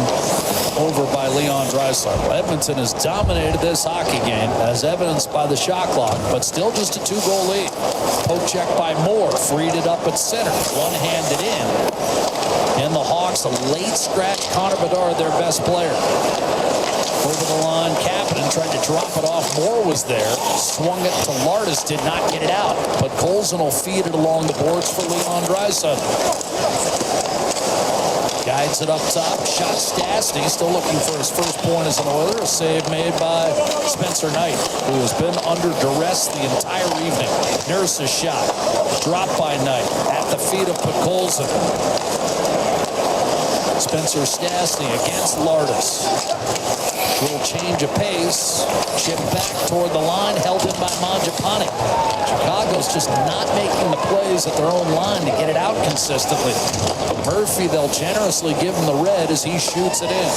[SPEAKER 1] over by Leon Draisaitl. Edmonton has dominated this hockey game, as evidenced by the shot clock, but still just a 2-goal lead. Poke check by Moore. Freed it up at center. One-handed in. And the Hawks, a late scratch. Connor Bedard, their best player. Over the line, Kapanen tried to drop it off. Moore was there. Swung it to Lardis, did not get it out. But Colson will feed it along the boards for Leon Draisaitl. Guides it up top. Shot Stastny. Still looking for his first point as an Oiler. A save made by Spencer Knight, who has been under duress the entire evening. Nurse's shot. Dropped by Knight at the feet of Podkolzin. Spencer Stastny against Lardis. Little change of pace. Chip back toward the line. Held in by Mangiapane. Chicago's just not making the plays at their own line to get it out consistently. Murphy, they'll generously give him the red as he shoots it in.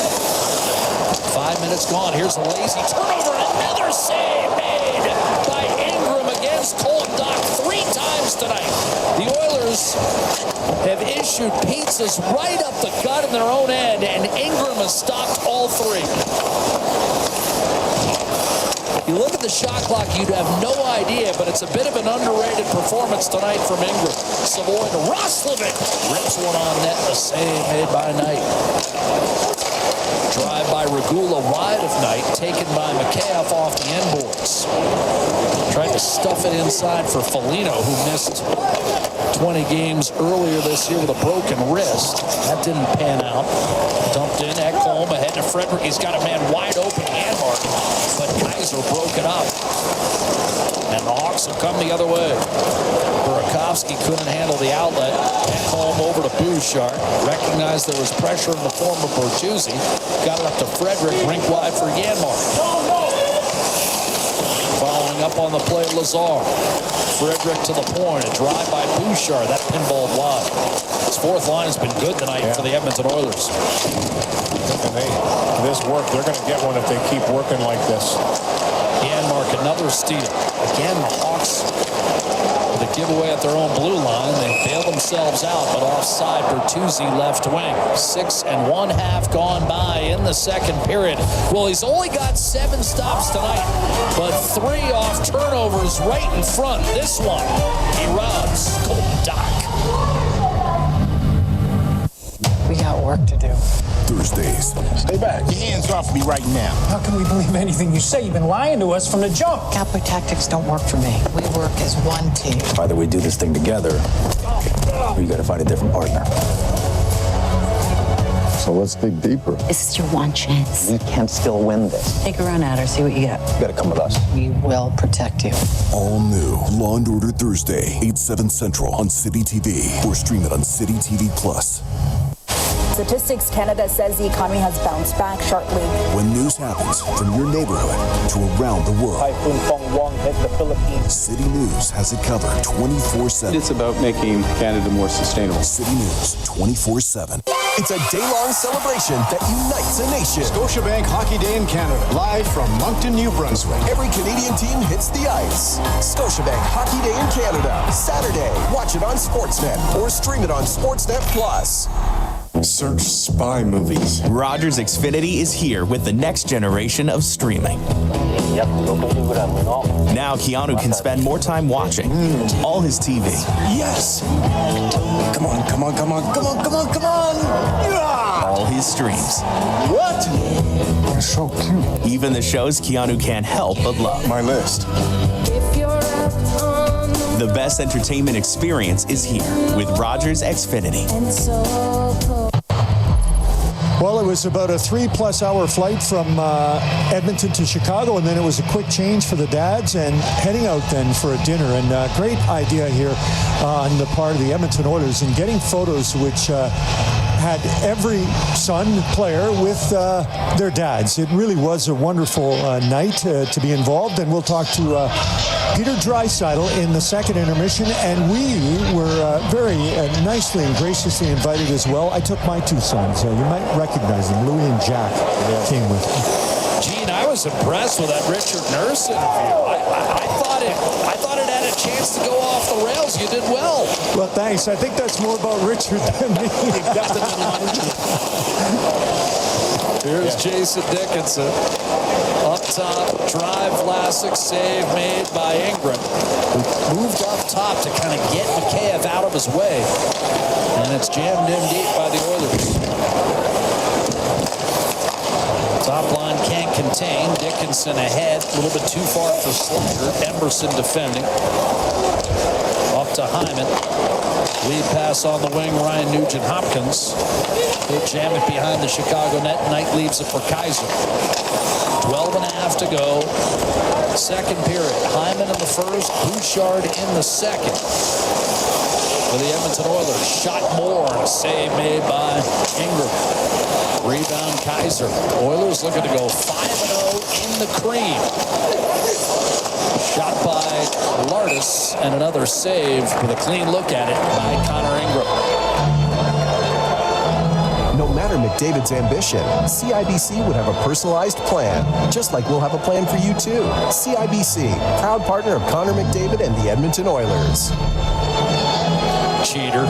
[SPEAKER 1] 5 minutes gone. Here's a lazy turnover. Another save made by Ingram against Colton Dach 3 times tonight. The Oilers have issued pizzas right up the gut in their own end, and Ingram has stopped all 3. You look at the shot clock, you'd have no idea, but it's a bit of an underrated performance tonight from Ingram. Savoy to Roslovic. Rips one on net. A save made by Knight. Drive by Regula wide of Knight, taken by Mikheyev off the end boards. Tried to They'll stuff it inside for Foligno, who missed 20 games earlier this year with a broken wrist. That didn't pan out. Dumped in, Ekholm ahead to Frederick. He's got a man wide open, Janmark, but Kaiser broke it up. And the Hawks have come the other way. Burakovsky couldn't handle the outlet. Ekholm over to Bouchard. Recognized there was pressure in the form of Bertuzzi. Got it up to Frederick, rink wide for Janmark. Following up on the play, Lazar. Frederick to the point. A drive by Bouchard. That pinball wide. His fourth line has been good tonight for the Edmonton Oilers.
[SPEAKER 2] This work, they're going to get one if they keep working like this.
[SPEAKER 1] Janmark, another steal. Again, the Hawks with a giveaway at their own blue line. They bail themselves out, but offside Bertuzzi left wing. 6 1/2 gone by in the second period. Well, he's only got 7 stops tonight, but 3 off turnovers right in front. This one, he robs Colton Dock.
[SPEAKER 7] We got work to do.
[SPEAKER 8] Thursdays.
[SPEAKER 9] Stay back. Your hands off me right now.
[SPEAKER 10] How can we believe anything you say? You've been lying to us from the jump.
[SPEAKER 7] Cowboy tactics don't work for me. We work as one team.
[SPEAKER 11] Either we do this thing together, or you got to find a different partner.
[SPEAKER 8] So let's dig deeper.
[SPEAKER 4] This is your one chance.
[SPEAKER 11] We can still win this.
[SPEAKER 7] Take a run at her, see what you get.
[SPEAKER 11] You got to come with us.
[SPEAKER 7] We will protect you.
[SPEAKER 8] All new Law & Order Thursday, 8/7 Central on City TV, or stream it on City TV Plus.
[SPEAKER 12] Statistics Canada says the economy has bounced back sharply.
[SPEAKER 8] When news happens from your neighborhood to around the world,
[SPEAKER 13] Typhoon Fong hit the Philippines.
[SPEAKER 8] City News has it covered 24/7.
[SPEAKER 14] It's about making Canada more sustainable.
[SPEAKER 8] City News 24/7.
[SPEAKER 3] It's a day-long celebration that unites a nation.
[SPEAKER 15] Scotiabank Hockey Day in Canada, live from Moncton, New Brunswick.
[SPEAKER 3] Every Canadian team hits the ice. Scotiabank Hockey Day in Canada, Saturday. Watch it on Sportsnet or stream it on Sportsnet Plus.
[SPEAKER 16] Search spy movies.
[SPEAKER 17] Rogers Xfinity is here with the next generation of streaming. Now Keanu can spend more time watching all his TV.
[SPEAKER 16] Yes! Come on, come on, come on, come on, come on, come on! Yeah!
[SPEAKER 17] All his streams.
[SPEAKER 16] What?
[SPEAKER 15] You're so cute.
[SPEAKER 17] Even the shows Keanu can't help but love.
[SPEAKER 15] My list.
[SPEAKER 17] The best entertainment experience is here with Rogers Xfinity.
[SPEAKER 5] Well, it was about a 3+ hour flight from Edmonton to Chicago, and then it was a quick change for the dads and heading out then for a dinner. And great idea here on the part of the Edmonton Oilers in getting photos which had every son player with their dads. It really was a wonderful night to be involved, and we'll talk to Peter Draisaitl in the second intermission, and we were very nicely and graciously invited as well. I took my 2 sons. You might recognize them. Louis and Jack came with me.
[SPEAKER 1] Gene, I was impressed with that Richard Nurse interview. I thought it had a chance to go off the rails. You did well.
[SPEAKER 5] Well, thanks. I think that's more about Richard than me.
[SPEAKER 1] Here's Jason Dickinson. Up top, drive, Vlasic, save made by Ingram, who moved up top to kind of get Mikheyev out of his way. And it's jammed in deep by the Oilers. Top line can't contain. Dickinson ahead, a little bit too far for Slater. Emerson defending. Up to Hyman. Lead pass on the wing, Ryan Nugent-Hopkins. He'll jam it behind the Chicago net. Knight leaves it for Kaiser. 12.5 to go. Second period. Hyman in the first, Bouchard in the second. For the Edmonton Oilers, shot more and a save made by Ingram. Rebound Kaiser. Oilers looking to go 5-0 in the cream. Shot by Lardis and another save with a clean look at it by Connor Ingram.
[SPEAKER 3] No matter McDavid's ambition, CIBC would have a personalized plan, just like we'll have a plan for you too. CIBC, proud partner of Connor McDavid and the Edmonton Oilers.
[SPEAKER 1] Cheater.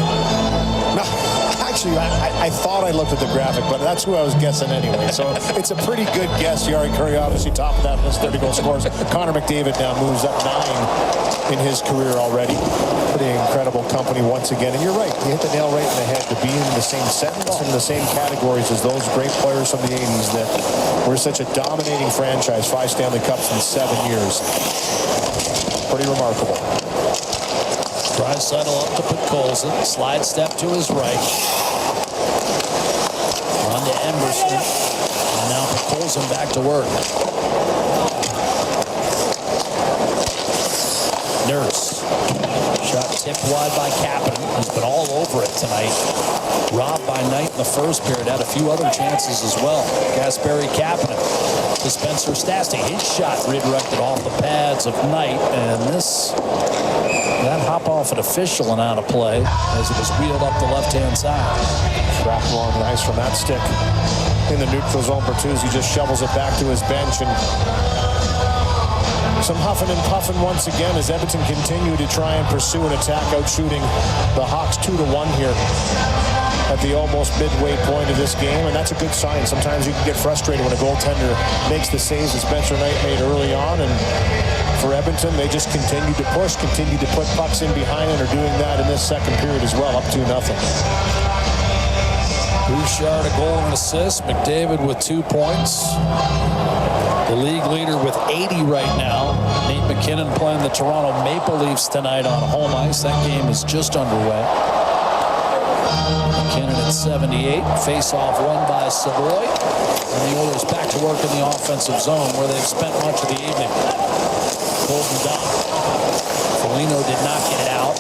[SPEAKER 2] Actually, I thought I looked at the graphic, but that's who I was guessing anyway. So it's a pretty good guess. Yari Curry obviously top of that list, 30 goal scores. Connor McDavid now moves up 9 in his career already. Pretty incredible company once again. And you're right, you hit the nail right in the head to be in the same sentence, in the same categories as those great players from the 80s that were such a dominating franchise. 5 Stanley Cups in 7 years. Pretty remarkable.
[SPEAKER 1] Draisaitl up to Podkolzin. Slide step to his right. On to Emberson. And now Podkolzin back to work. Nurse. Shot tipped wide by Kapanen. He's been all over it tonight. Robbed by Knight in the first period. Had a few other chances as well. Kasperi Kapanen to Spencer Stastny. His shot redirected off the pads of Knight. And that hop off an official and out of play as it was wheeled up the left-hand side.
[SPEAKER 2] Trapped along nice from that stick in the neutral zone. Bertuzzi just shovels it back to his bench, and some huffing and puffing once again as Edmonton continue to try and pursue an attack, out shooting the Hawks 2-1 here at the almost midway point of this game, and that's a good sign. Sometimes you can get frustrated when a goaltender makes the saves that Spencer Knight made early on, and for Edmonton, they just continue to push, continue to put pucks in behind, and are doing that in this second period as well, up 2-0.
[SPEAKER 1] Bouchard a goal and assist. McDavid with 2 points. The league leader with 80 right now. Nate McKinnon playing the Toronto Maple Leafs tonight on home ice. That game is just underway. McKinnon at 78. Face-off won by Savoy. And the Oilers back to work in the offensive zone where they've spent much of the evening. Colton Dom. Foligno did not get it out.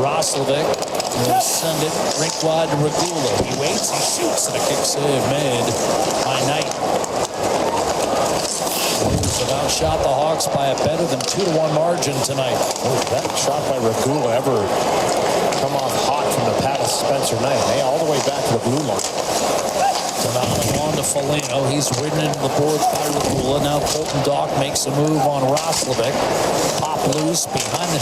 [SPEAKER 1] Roslovic will send it rink wide to Regula. He waits, he shoots, and a kick save made by Knight. Oilers have outshot the Hawks by a better than 2-1 margin tonight.
[SPEAKER 2] Oh, that shot by Regula ever come off hot from the pad of Spencer Knight. Hey, all the way back to the blue line.
[SPEAKER 1] Donato on to Foligno. He's ridden into the boards by Regula. Now Colton Dach makes a move on Roslovic. Pop loose behind the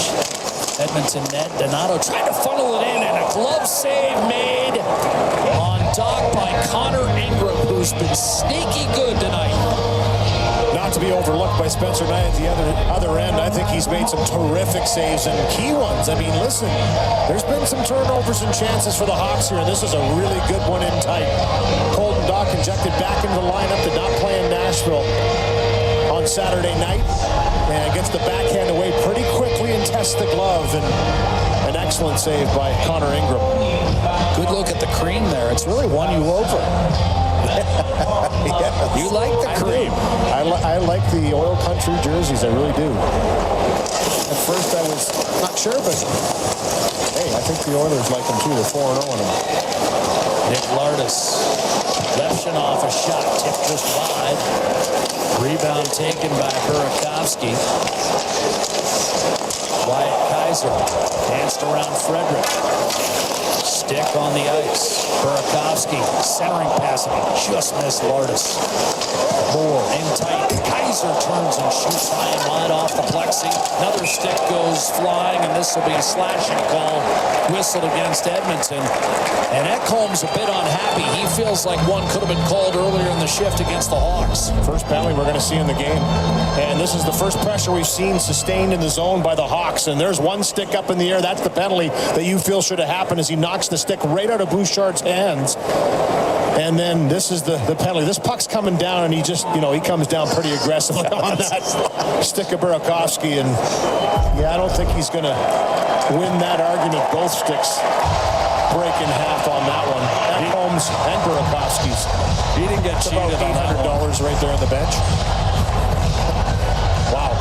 [SPEAKER 1] Edmonton net. Donato trying to funnel it in, and a glove save made on Dach by Connor Ingram, who's been sneaky good tonight.
[SPEAKER 2] Not to be overlooked by Spencer Knight at the other end. I think he's made some terrific saves and key ones. I mean, listen, there's been some turnovers and chances for the Hawks here, and this is a really good one in tight. Colton Dach injected back into the lineup, did not play in Nashville on Saturday night, and gets the backhand away pretty quickly and tests the glove, and an excellent save by Connor Ingram.
[SPEAKER 1] Good look at the cream there. It's really won you over.
[SPEAKER 2] Yeah.
[SPEAKER 1] You like the cream.
[SPEAKER 2] I like the oil country jerseys. I really do. At first I was not sure, but hey, I think the Oilers like them too. They're 4-0 on them.
[SPEAKER 1] Nick Lardis. Levshunov, a shot tipped just wide. Rebound taken by Burakovsky. Wyatt Kaiser danced around Frederick. Stick on the ice. Burakovsky centering pass, and he just missed Lardis. Moore in tight. Kaiser turns and shoots high and wide off the plexi. Another stick goes flying, and this will be a slashing call whistled against Edmonton. And Ekholm's a bit unhappy. He feels like one could have been called earlier in the shift against the Hawks.
[SPEAKER 2] First penalty we're going to see in the game. And this is the first pressure we've seen sustained in the zone by the Hawks. And there's one stick up in the air. That's the penalty that you feel should have happened as he knocks the stick right out of Bouchard's hands. And then this is the penalty. This puck's coming down, and he just, he comes down pretty aggressively on that stick of Burakovsky. And yeah, I don't think he's going to win that argument. Both sticks break in half on that one. Ekholm's and Burakovsky's.
[SPEAKER 1] He didn't get cheated on that
[SPEAKER 2] $800 right there on the bench. Wow.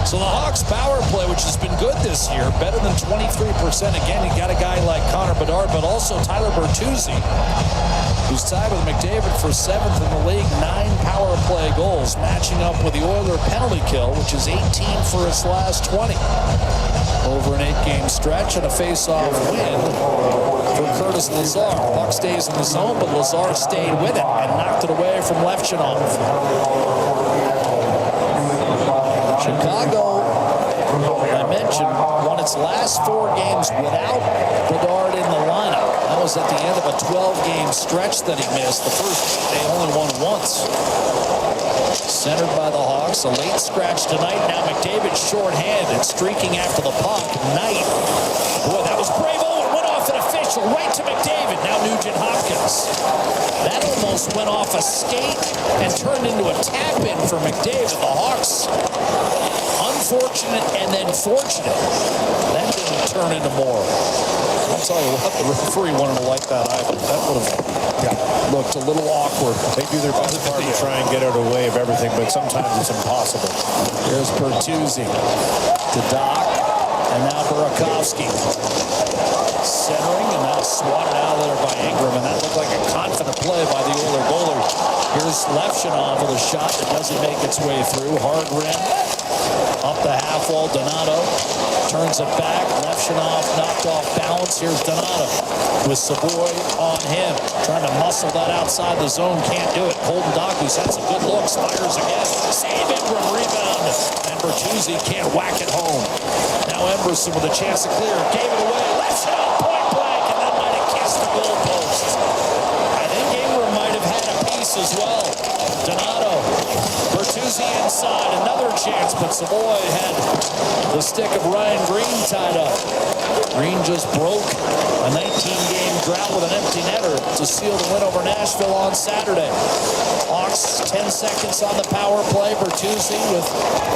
[SPEAKER 1] So the Hawks power play, which has been good this year, better than 23%. Again, you got a guy like Connor Bedard, but also Tyler Bertuzzi, who's tied with McDavid for 7th in the league, 9 power play goals, matching up with the Oiler penalty kill, which is 18 for its last 20. Over an 8-game stretch, and a face-off win for Curtis Lazar. Puck stays in the zone, but Lazar stayed with it and knocked it away from Levshunov. Chicago, I mentioned, won its last 4 games without Bedard in the lineup. That was at the end of a 12-game stretch that he missed. The first they only won once. Centered by the Hawks, a late scratch tonight. Now McDavid shorthanded, streaking after the puck. Knight, boy, that was brave. Oh, it went off an official, right to McDavid. Now Nugent Hopkins. That almost went off a skate and turned into a tap-in for McDavid. The Hawks unfortunate and then fortunate. That didn't turn into more. I'll tell you what, the referee wanted to light that either. That would have looked a little awkward.
[SPEAKER 2] They do their best part to try and get out of the way of everything, but sometimes it's impossible.
[SPEAKER 1] Here's Bertuzzi to Doc, and now Burakovsky. Centering, and now swatted out of there by Ingram, and that looked like a confident play by the Oiler goalie. Here's Levchinov with a shot that doesn't make its way through. Hard rim. Up the half wall, Donato turns it back. Levchinov knocked off balance. Here's Donato with Savoy on him. Trying to muscle that outside the zone. Can't do it. Holden Dock, who's had some good looks, fires again. Save Ingram, rebound. And Bertuzzi can't whack it home. Now Emberson with a chance to clear. Gave it away. Levchinov point blank, and then might have kissed the goalpost. I think Ingram might have had a piece as well. Donato, Bertuzzi inside, another chance, but Savoy had the stick of Ryan Green tied up. Green just broke a 19-game drought with an empty netter to seal the win over Nashville on Saturday. Hawks 10 seconds on the power play. Bertuzzi with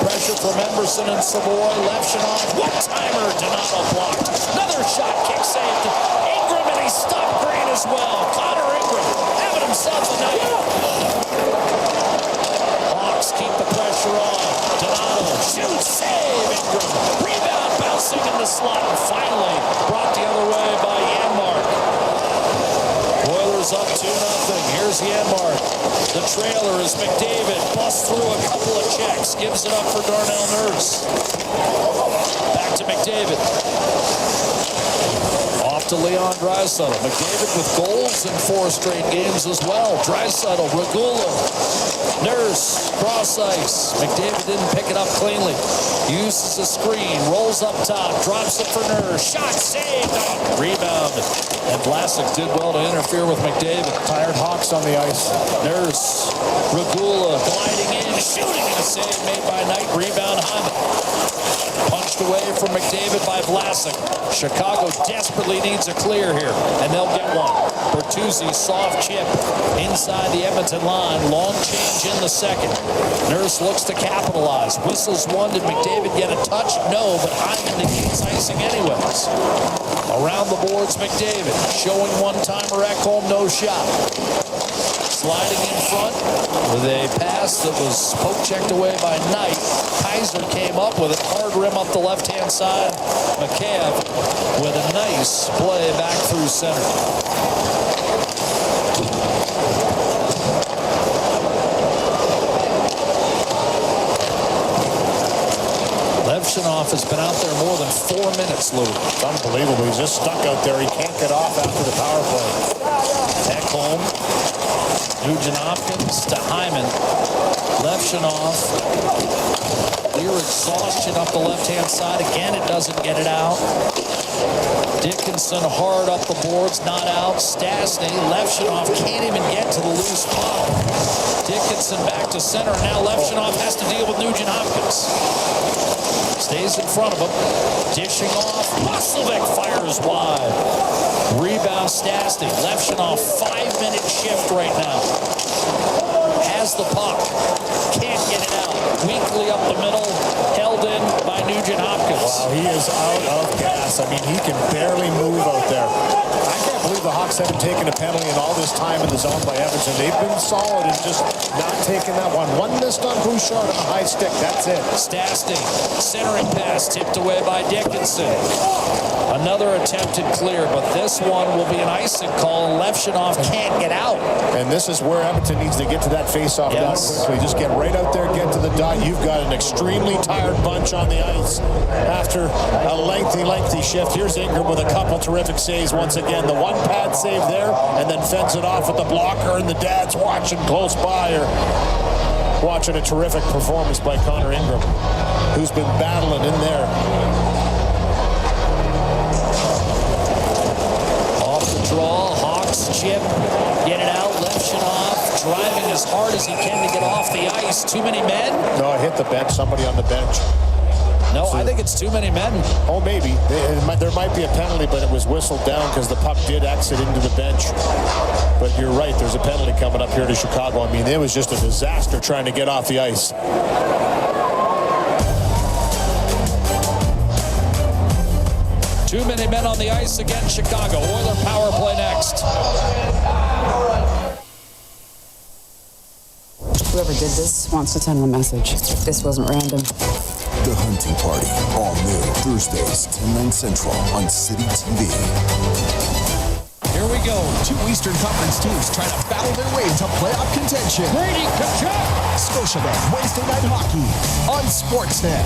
[SPEAKER 1] pressure from Emberson and Savoy. Levchinov, one-timer, Donato blocked. Another shot, kick saved. Ingram, and he stopped Green as well. Connor Ingram having himself a night. Hawks keep the pressure on. Donato shoots, save, Ingram. Rebound, bouncing in the slot, and finally brought the other way by Janmark. Oilers up 2-0. Here's Janmark. The trailer is McDavid. Busts through a couple of checks. Gives it up for Darnell Nurse. Back to McDavid. Off to Leon Draisaitl. McDavid with goals in 4 straight games as well. Draisaitl, Regula, Nurse, cross ice. McDavid didn't pick it up cleanly. Uses a screen, rolls up top, drops it for Nurse. Shot saved. Rebound. And Vlasic did well to interfere with McDavid.
[SPEAKER 2] Tired Hawks on the ice.
[SPEAKER 1] Nurse, Regula gliding in, shooting, and a save made by Knight. Rebound, Hyman. Punched away from McDavid by Vlasic. Chicago desperately needs a clear here, and they'll get one. Bertuzzi, soft chip inside the Edmonton line. Long change in the second. Nurse looks to capitalize. Whistles one. Did McDavid get a touch? No, but Hyman negates icing anyways. Around the boards, McDavid showing one-timer Ekholm, no shot. Sliding in front with a pass that was poke-checked away by Knight. Kaiser came up with it. Hard rim up the left-hand side. Mikheyev with a nice play back through center. Levchinov has been out there more than 4 minutes, Lou.
[SPEAKER 2] It's unbelievable. He's just stuck out there. He can't get off after the power play.
[SPEAKER 1] Ekholm. Nugent-Hopkins to Hyman. Levchinov. Clear exhaustion up the left-hand side. Again, it doesn't get it out. Dickinson hard up the boards, not out. Stastny, Levchinov can't even get to the loose puck. Dickinson back to center. Now Levchinov has to deal with Nugent-Hopkins. Stays in front of him. Dishing off. Musselbeck fires wide. Rebound Stastny. Levchinov, 5-minute shift right now. Has the puck. Can't get it out. Weakly up the middle. Held in by Nugent-Hopkins.
[SPEAKER 2] Wow, he is out of gas. I mean, he can barely move out there. I can't believe the Hawks haven't taken a penalty in all this time in the zone by Edmonton. They've been solid and just not taking that one. One missed on Bouchard on a high stick. That's it.
[SPEAKER 1] Stastny, centering pass tipped away by Dickinson. Another attempted clear, but this one will be an icing call, and Levchinov can't get out.
[SPEAKER 2] And this is where Edmonton needs to get to that face-off dot quickly. Just get right out there, get to the dot. You've got an extremely tired bunch on the ice after a lengthy shift. Here's Ingram with a couple terrific saves once again. The one pad save there, and then fends it off with the blocker, and the dad's watching close by, or watching a terrific performance by Connor Ingram, who's been battling in there.
[SPEAKER 1] Off the draw, Hawks chip, get it out. Levchinov driving as hard as he can to get off the ice. Too many men?
[SPEAKER 2] No, it hit the bench. Somebody on the bench.
[SPEAKER 1] No, I think it's too many men.
[SPEAKER 2] Oh, maybe. There might be a penalty, but it was whistled down because the puck did exit into the bench. But you're right, there's a penalty coming up here to Chicago. I mean, it was just a disaster trying to get off the ice.
[SPEAKER 1] Too many men on the ice against Chicago. Oiler power play next.
[SPEAKER 7] Whoever did this wants to send a message. This wasn't random.
[SPEAKER 8] The Hunting Party, all new Thursdays, 10/9 Central on City TV.
[SPEAKER 1] Here we go.
[SPEAKER 3] Two Eastern Conference teams trying to battle their way into playoff contention.
[SPEAKER 1] Brady Tkachuk.
[SPEAKER 3] Scotiabank Wednesday Night Hockey on Sportsnet.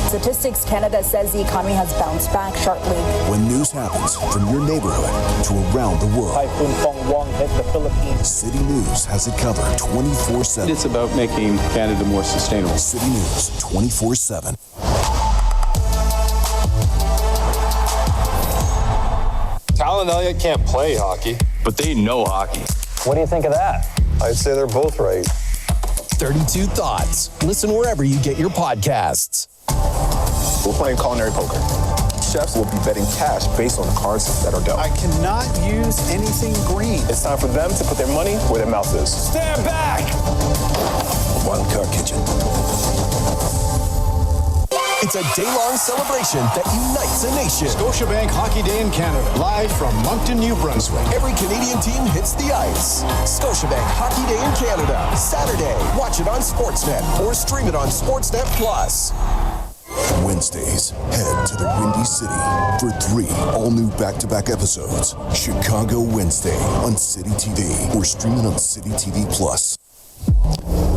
[SPEAKER 12] Statistics Canada says the economy has bounced back sharply.
[SPEAKER 8] When news happens from your neighborhood to around the world,
[SPEAKER 13] Typhoon Wong hit the Philippines.
[SPEAKER 8] City News has it covered 24/7.
[SPEAKER 14] It's about making Canada more sustainable.
[SPEAKER 8] City News 24/7.
[SPEAKER 18] Tal and Elliott can't play hockey,
[SPEAKER 11] but they know hockey.
[SPEAKER 13] What do you think of that?
[SPEAKER 18] I'd say they're both right.
[SPEAKER 3] 32 Thoughts. Listen wherever you get your podcasts.
[SPEAKER 18] We're playing culinary poker. Chefs will be betting cash based on the cards that are dealt.
[SPEAKER 15] I cannot use anything green.
[SPEAKER 18] It's time for them to put their money where their mouth is.
[SPEAKER 1] Stand back!
[SPEAKER 8] Wild Card Kitchen.
[SPEAKER 3] It's a day-long celebration that unites a nation.
[SPEAKER 15] Scotiabank Hockey Day in Canada, live from Moncton, New Brunswick.
[SPEAKER 3] Every Canadian team hits the ice. Scotiabank Hockey Day in Canada, Saturday. Watch it on Sportsnet or stream it on Sportsnet Plus.
[SPEAKER 8] Wednesdays, head to the Windy City for 3 all-new back-to-back episodes. Chicago Wednesday on City TV or stream it on City TV Plus.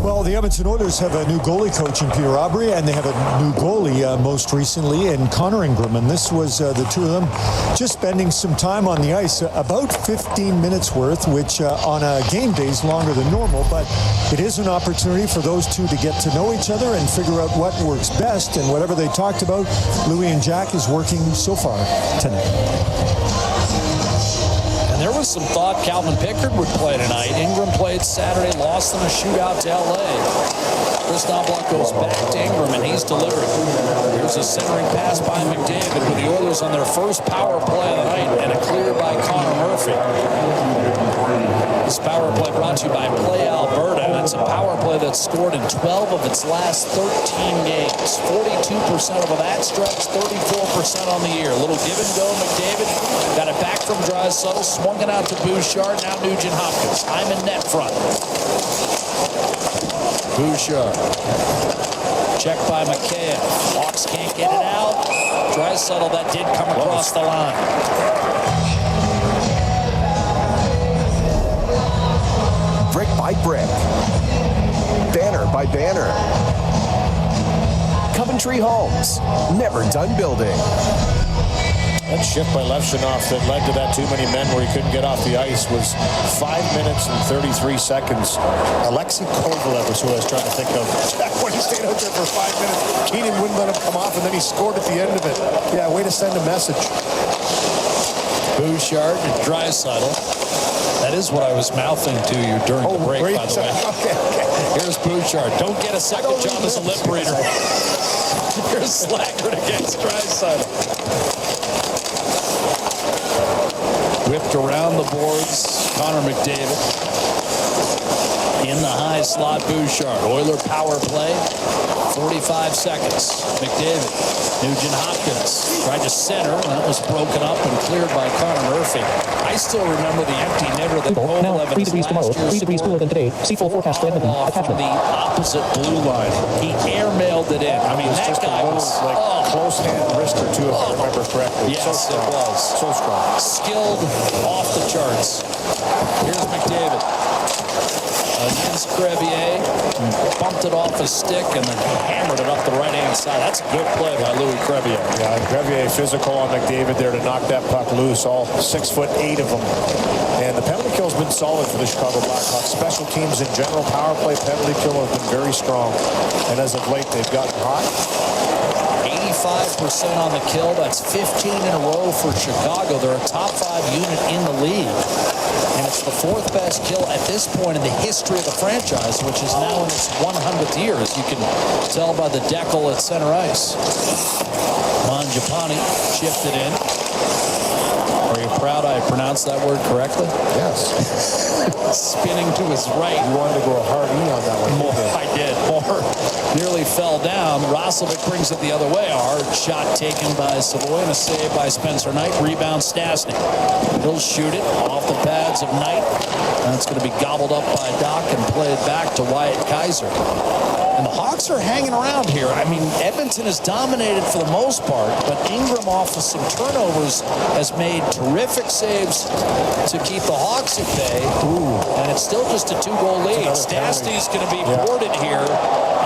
[SPEAKER 5] Well, the Edmonton Oilers have a new goalie coach in Peter Aubry, and they have a new goalie most recently in Connor Ingram. And this was the two of them just spending some time on the ice, about 15 minutes worth, which on a game day is longer than normal. But it is an opportunity for those two to get to know each other and figure out what works best. And whatever they talked about, Louis and Jack is working so far tonight.
[SPEAKER 1] And there was some thought Calvin Pickard would play tonight. Ingram played Saturday, lost in a shootout to L.A. Chris Knobloch goes back to Ingram, and he's delivering. Here's a centering pass by McDavid with the Oilers on their first power play of the night, and a clear by Connor Murphy. This power play brought to you by Play Alberta, and it's a power play that's scored in 12 of its last 13 games. 42% over that stretch, 34% on the year. A little give and go. McDavid got it back from Draisaitl, swung it out to Bouchard, now Nugent Hopkins. I'm in net front. Bouchard. Check by McKayev. Hawks can't get it out. Draisaitl, that did come across the line.
[SPEAKER 3] Brick by brick. Banner by banner. Coventry Homes. Never done building.
[SPEAKER 2] That shift by Levshunov that led to that too many men where he couldn't get off the ice was 5 minutes and 33 seconds. Alexei Kovalev is who I was trying to think of. When he stayed out there for 5 minutes, Keenan wouldn't let him come off, and then he scored at the end of it. Yeah, way to send a message.
[SPEAKER 1] Bouchard and Draisaitl. That is what I was mouthing to you during the break, by the way.
[SPEAKER 2] Okay.
[SPEAKER 1] Here's Bouchard. Don't get a second job as a lip reader. Here's Slaggert against Draisaitl. Whipped around the boards. Connor McDavid. In the high slot, Bouchard. Oiler power play. 45 seconds. McDavid. Nugent Hopkins tried to center, and that was broken up and cleared by Connor Murphy. I still remember the empty netter that Kovalev in his last year's
[SPEAKER 13] 3 degrees cooler than today. See full forecast for Edmonton.
[SPEAKER 1] from the opposite blue line. He airmailed it in. I mean, that guy was
[SPEAKER 2] close hand wrister too, if I remember correctly.
[SPEAKER 1] Yes, it was.
[SPEAKER 2] So strong.
[SPEAKER 1] Skilled off the charts. Here's McDavid. Against Crevier, bumped it off his stick and then hammered it up the right-hand side. That's a good play by Louis Crevier.
[SPEAKER 2] Yeah, Crevier physical on McDavid there to knock that puck loose. All 6'8" of them. And the penalty kill's been solid for the Chicago Blackhawks. Special teams in general, power play, penalty kill have been very strong. And as of late, they've gotten hot.
[SPEAKER 1] 85% on the kill. That's 15 in a row for Chicago. They're a top 5 unit in the league. And it's the 4th best kill at this point in the history of the franchise, which is now in its 100th year, as you can tell by the decal at center ice. Mangiapane shifted in. Are you proud I pronounced that word correctly?
[SPEAKER 2] Yes.
[SPEAKER 1] Spinning to his right.
[SPEAKER 2] You wanted to go a hard E on that one.
[SPEAKER 1] I did. More nearly fell down. Roslovic brings it the other way. A hard shot taken by Savoy and a save by Spencer Knight. Rebound Stastny. He'll shoot it off the pads of Knight. That's going to be gobbled up by Doc and played back to Wyatt Kaiser. And the Hawks are hanging around here. I mean, Edmonton is dominated for the most part, but Ingram off of some turnovers has made terrific saves to keep the Hawks at bay. And it's still just a 2-goal lead. Stastny's going to be boarded here,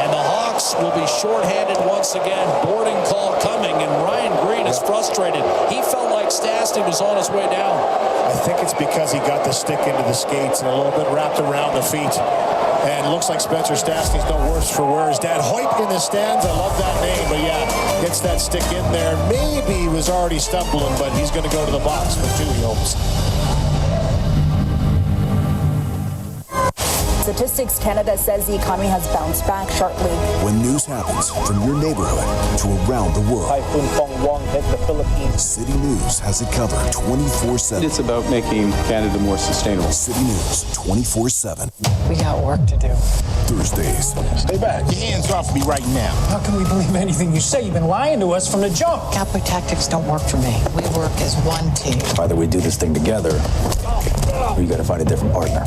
[SPEAKER 1] and the Hawks will be shorthanded once again. Boarding call coming, and Ryan Green is frustrated. He felt like Stastny was on his way down.
[SPEAKER 2] I think it's because he got the stick into the skates and a little bit wrapped around the feet. And it looks like Spencer Stastny's no worse for wear. His dad, Hoyt, in the stands. I love that name. But yeah, gets that stick in there. Maybe he was already stumbling, but he's going to go to the box for 2, he hopes.
[SPEAKER 12] Statistics Canada says the economy has bounced back sharply.
[SPEAKER 8] When news happens from your neighborhood to around the world,
[SPEAKER 13] Typhoon Fong hit the Philippines.
[SPEAKER 8] City News has it covered 24/7.
[SPEAKER 14] It's about making Canada more sustainable.
[SPEAKER 8] City News 24/7.
[SPEAKER 7] We got work to do.
[SPEAKER 8] Thursdays.
[SPEAKER 9] Stay back. Your hands off me right now.
[SPEAKER 10] How can we believe anything you say? You've been lying to us from the jump.
[SPEAKER 7] Cowboy tactics don't work for me. We work as one team.
[SPEAKER 11] Either we do this thing together, or you got to find a different partner.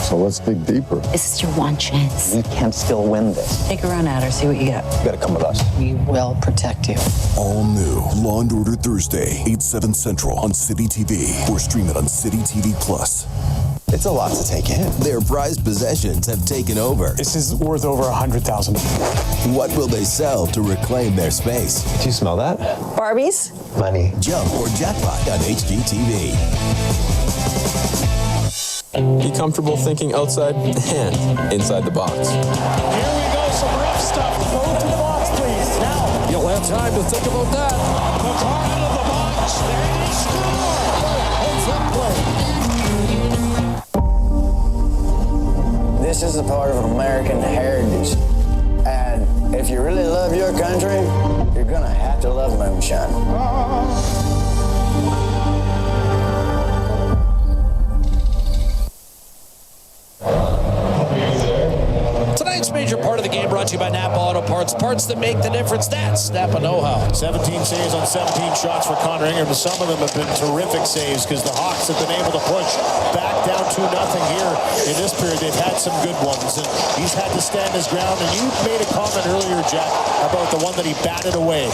[SPEAKER 19] So let's dig deeper.
[SPEAKER 4] This is your one chance.
[SPEAKER 13] We can still win this.
[SPEAKER 4] Take a run at her, see what you got.
[SPEAKER 11] You got to come with us.
[SPEAKER 7] We will protect you.
[SPEAKER 8] All new Law & Order Thursday, 8/7 Central on City TV, or stream it on City TV Plus.
[SPEAKER 3] It's a lot to take in. Their prized possessions have taken over.
[SPEAKER 10] This is worth over $100,000.
[SPEAKER 3] What will they sell to reclaim their space?
[SPEAKER 11] Do you smell that?
[SPEAKER 4] Barbies?
[SPEAKER 11] Money.
[SPEAKER 3] Jump or jackpot on HGTV.
[SPEAKER 20] Be comfortable thinking outside and inside the box.
[SPEAKER 10] Here we go, some rough stuff. Go to the box, please. Now.
[SPEAKER 1] You'll have time to think about that.
[SPEAKER 10] McCarr into the box. There it is. Score.
[SPEAKER 16] This is a part of American heritage. And if you really love your country, you're going to have to love moonshine.
[SPEAKER 1] Tonight's major part of the game brought to you by Napa Auto Parts. Parts that make the difference. That's Napa know-how.
[SPEAKER 2] 17 saves on 17 shots for Connor Ingram. Some of them have been terrific saves because the Hawks have been able to push back down 2-0 here in this period. They've had some good ones, and he's had to stand his ground. And you made a comment earlier, Jack, about the one that he batted away.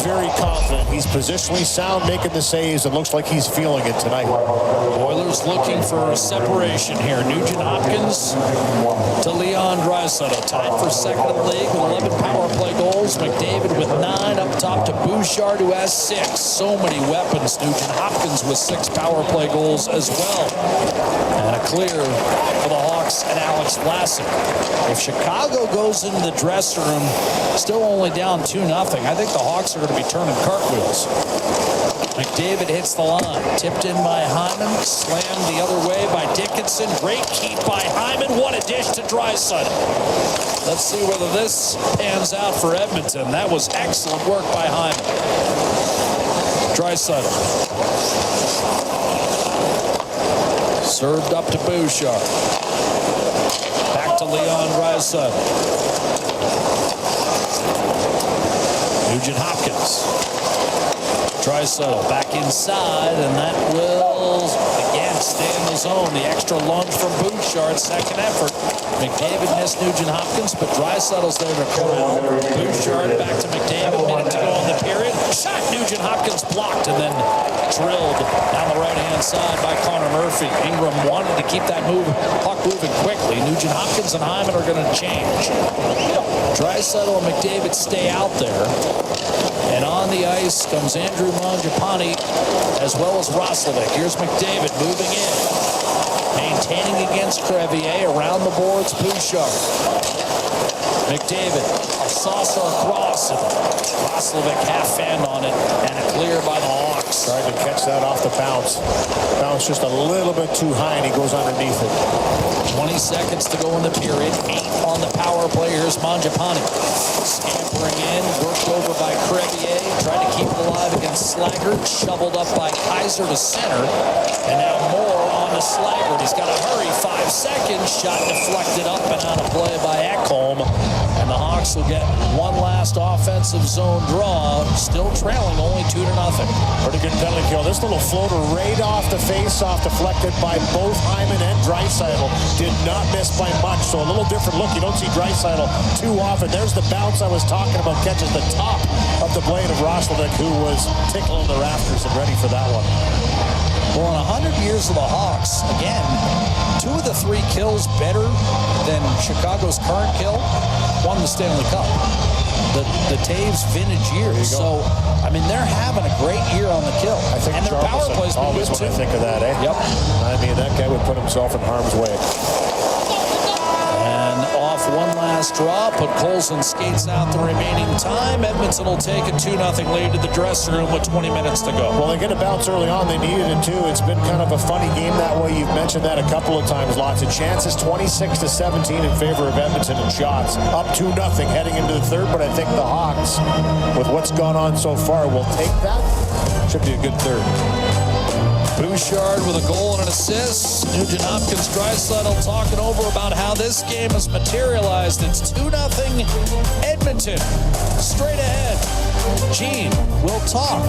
[SPEAKER 2] Very confident. He's positionally sound, making the saves, and looks like he's feeling it tonight.
[SPEAKER 1] Oilers looking for a separation here. Nugent Hopkins to Leon Draisaitl, tied for second in the league with 11 power play goals. McDavid with 9, up top to Bouchard, who has 6. So many weapons. Nugent Hopkins with 6 power play goals as well. And a clear for the Hawks and Alex Vlasic. If Chicago goes into the dressing room still only down 2-0, I think the Hawks are going to be turning cartwheels. McDavid hits the line. Tipped in by Hyman. Slammed the other way by Dickinson. Great keep by Hyman. What a dish to Draisaitl. Let's see whether this pans out for Edmonton. That was excellent work by Hyman. Draisaitl. Served up to Bouchard. Back to Leon Draisaitl. Nugent Hopkins. Draisaitl back inside, and that will, again, stay in the zone. The extra lunge from Bouchard, second effort. McDavid missed Nugent Hopkins, but Draisaitl's there to corral. Bouchard back to McDavid, minute to go in the period. Shot, Nugent Hopkins blocked, and then drilled down the right-hand side by Connor Murphy. Ingram wanted to keep that puck moving quickly. Nugent Hopkins and Hyman are going to change. Draisaitl and McDavid stay out there. And on the ice comes Andrew Mangiapane as well as Roslovic. Here's McDavid moving in. Maintaining against Crevier. Around the boards, Bouchard. McDavid, a saucer across. And Roslovic half-fan on it. And a clear by the Hawks.
[SPEAKER 2] Tried to catch that off the bounce. Bounce just a little bit too high, and he goes underneath it.
[SPEAKER 1] 20 seconds to go in the period. 8 on the power play. Here's Mangiapane. Scampering in, worked over by Crevier. Tried to keep it alive against Slaggert. Shoveled up by Kaiser. riser to center. And now Moore on the Slaggert. He's got to hurry. 5 seconds. Shot deflected up and out of play by Ekholm. And the Hawks will get one last offensive zone draw. Still trailing only 2-0.
[SPEAKER 2] Pretty good penalty kill. This little floater right off the face-off, deflected by both Hyman and Draisaitl. Did not miss by much, so a little different look. You don't see Draisaitl too often. There's the bounce I was talking about. Catches the top of the blade of Roslovic, who was tickling the rafters and ready for that one.
[SPEAKER 1] Well, in 100 years of the Hawks, again, 2 of the 3 kills better than Chicago's current kill won the Stanley Cup. The Taves vintage years. So, I mean, they're having a great year on the kill.
[SPEAKER 2] I think
[SPEAKER 1] and their power play's been good,
[SPEAKER 2] always when
[SPEAKER 1] too.
[SPEAKER 2] I think of that, eh?
[SPEAKER 1] Yep.
[SPEAKER 2] I mean, that guy would put himself in harm's way.
[SPEAKER 1] And off one last draw, put Colson skates out the remaining time. Edmonton will take a 2-0 lead to the dressing room with 20 minutes to go.
[SPEAKER 2] Well, they get a bounce early on. They needed it, too. It's been kind of a funny game that way. You've mentioned that a couple of times. Lots of chances. 26-17 in favor of Edmonton in shots. Up 2-0 heading into the third, but I think the Hawks, with what's gone on so far, will take that. Should be a good third.
[SPEAKER 1] Bouchard with a goal and an assist. Nugent Hopkins, Draisaitl talking over about how this game has materialized. It's 2-0 Edmonton. Straight ahead. Gene will talk.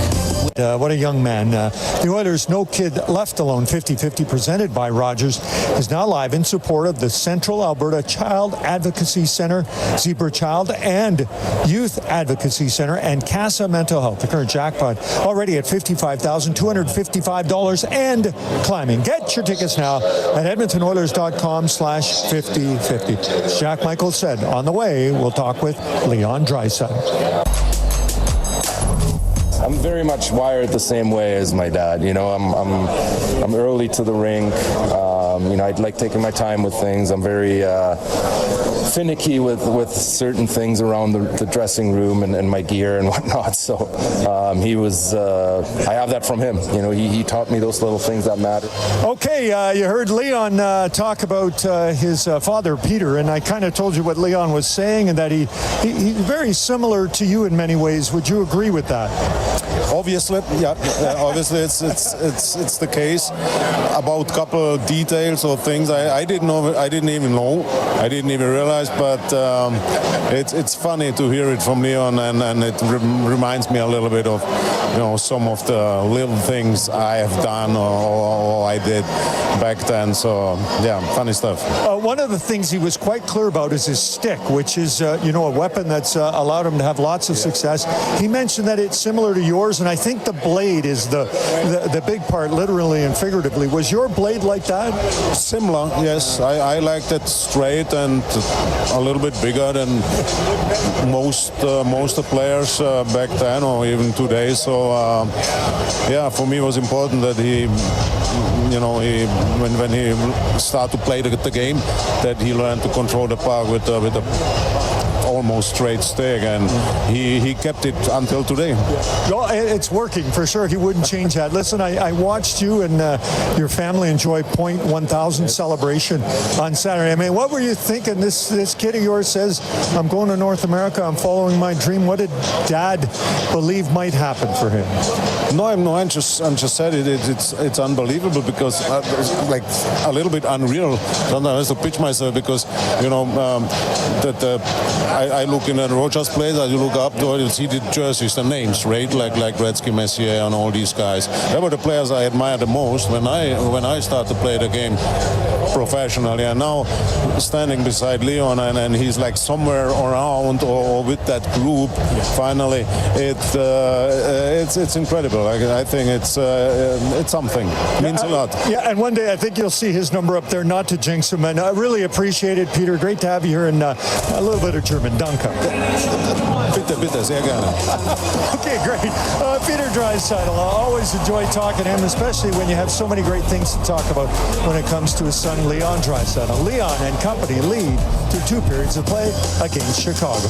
[SPEAKER 5] What a young man. The Oilers' No Kid Left Alone 50-50 presented by Rogers is now live in support of the Central Alberta Child Advocacy Center, Zebra Child and Youth Advocacy Center, and Casa Mental Health. The current jackpot already at $55,255 and climbing. Get your tickets now at edmontonoilers.com/5050. As Jack Michael said, on the way, we'll talk with Leon Draisaitl.
[SPEAKER 19] I'm very much wired the same way as my dad. You know, I'm early to the rink. You know, I'd like taking my time with things. I'm very finicky with certain things around the dressing room and my gear and whatnot. So he was. I have that from him. You know, he taught me those little things that matter.
[SPEAKER 5] Okay, you heard Leon talk about his father, Peter, and I kind of told you what Leon was saying, and that he's very similar to you in many ways. Would you agree with that?
[SPEAKER 21] Obviously, yeah. Obviously, it's the case. About a couple of details or things I didn't know. I didn't even realize. But it's funny to hear it from Leon, and it reminds me a little bit of, you know, some of the little things I have done or I did back then. So yeah, funny stuff.
[SPEAKER 5] One of the things he was quite clear about is his stick, which is you know, a weapon that's allowed him to have lots of success. He mentioned that it's similar to yours, and I think the blade is the big part, literally and figuratively. Was your blade like that?
[SPEAKER 21] Similar, yes. I liked it straight and a little bit bigger than most of the players back then or even today. So yeah, for me it was important that he, you know, when he started to play the game, that he learned to control the puck with a almost straight stick, and he kept it until today.
[SPEAKER 5] Well, it's working for sure. He wouldn't change that. Listen, I watched you and your family enjoy Point 1000 celebration on Saturday. I mean, what were you thinking? This kid of yours says, I'm going to North America, I'm following my dream. What did Dad believe might happen for him?
[SPEAKER 21] No, I just said it's unbelievable, because like a little bit unreal. Sometimes I have to pitch myself, because, you know, I look in at Rogers' place, I look up to you see the jerseys, the names, right? Like Gretzky, Messier, and all these guys. They were the players I admired the most when I started to play the game professionally. And now standing beside Leon, and he's like somewhere around or with that group. Finally, it's incredible. I think it's something. It means a lot.
[SPEAKER 5] Yeah, and one day I think you'll see his number up there. Not to jinx him, and I really appreciate it, Peter. Great to have you here, and a little bit of German. Danke.
[SPEAKER 21] Bitte, sehr gerne.
[SPEAKER 5] Okay, great. Peter Draisaitl, I always enjoy talking to him, especially when you have so many great things to talk about when it comes to his son, Leon Draisaitl. Leon and company lead through 2 periods of play against Chicago.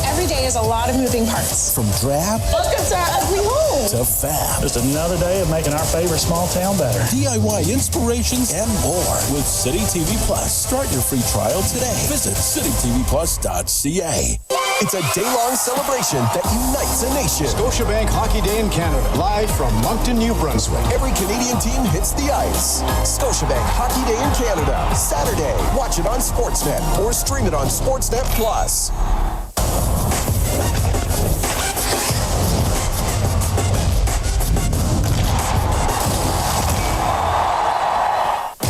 [SPEAKER 22] Every day
[SPEAKER 6] day is a lot of moving parts.
[SPEAKER 8] From drab
[SPEAKER 6] Look at our ugly home.
[SPEAKER 8] to fab.
[SPEAKER 10] Just another day of making our favorite small town better.
[SPEAKER 8] DIY inspirations and more with City TV Plus. Start your free trial today. Visit citytvplus.ca.
[SPEAKER 3] It's a day-long celebration that unites a nation.
[SPEAKER 15] Scotiabank Hockey Day in Canada, live from Moncton, New Brunswick.
[SPEAKER 3] Every Canadian team hits the ice. Scotiabank Hockey Day in Canada, Saturday. Watch it on Sportsnet or stream it on Sportsnet Plus.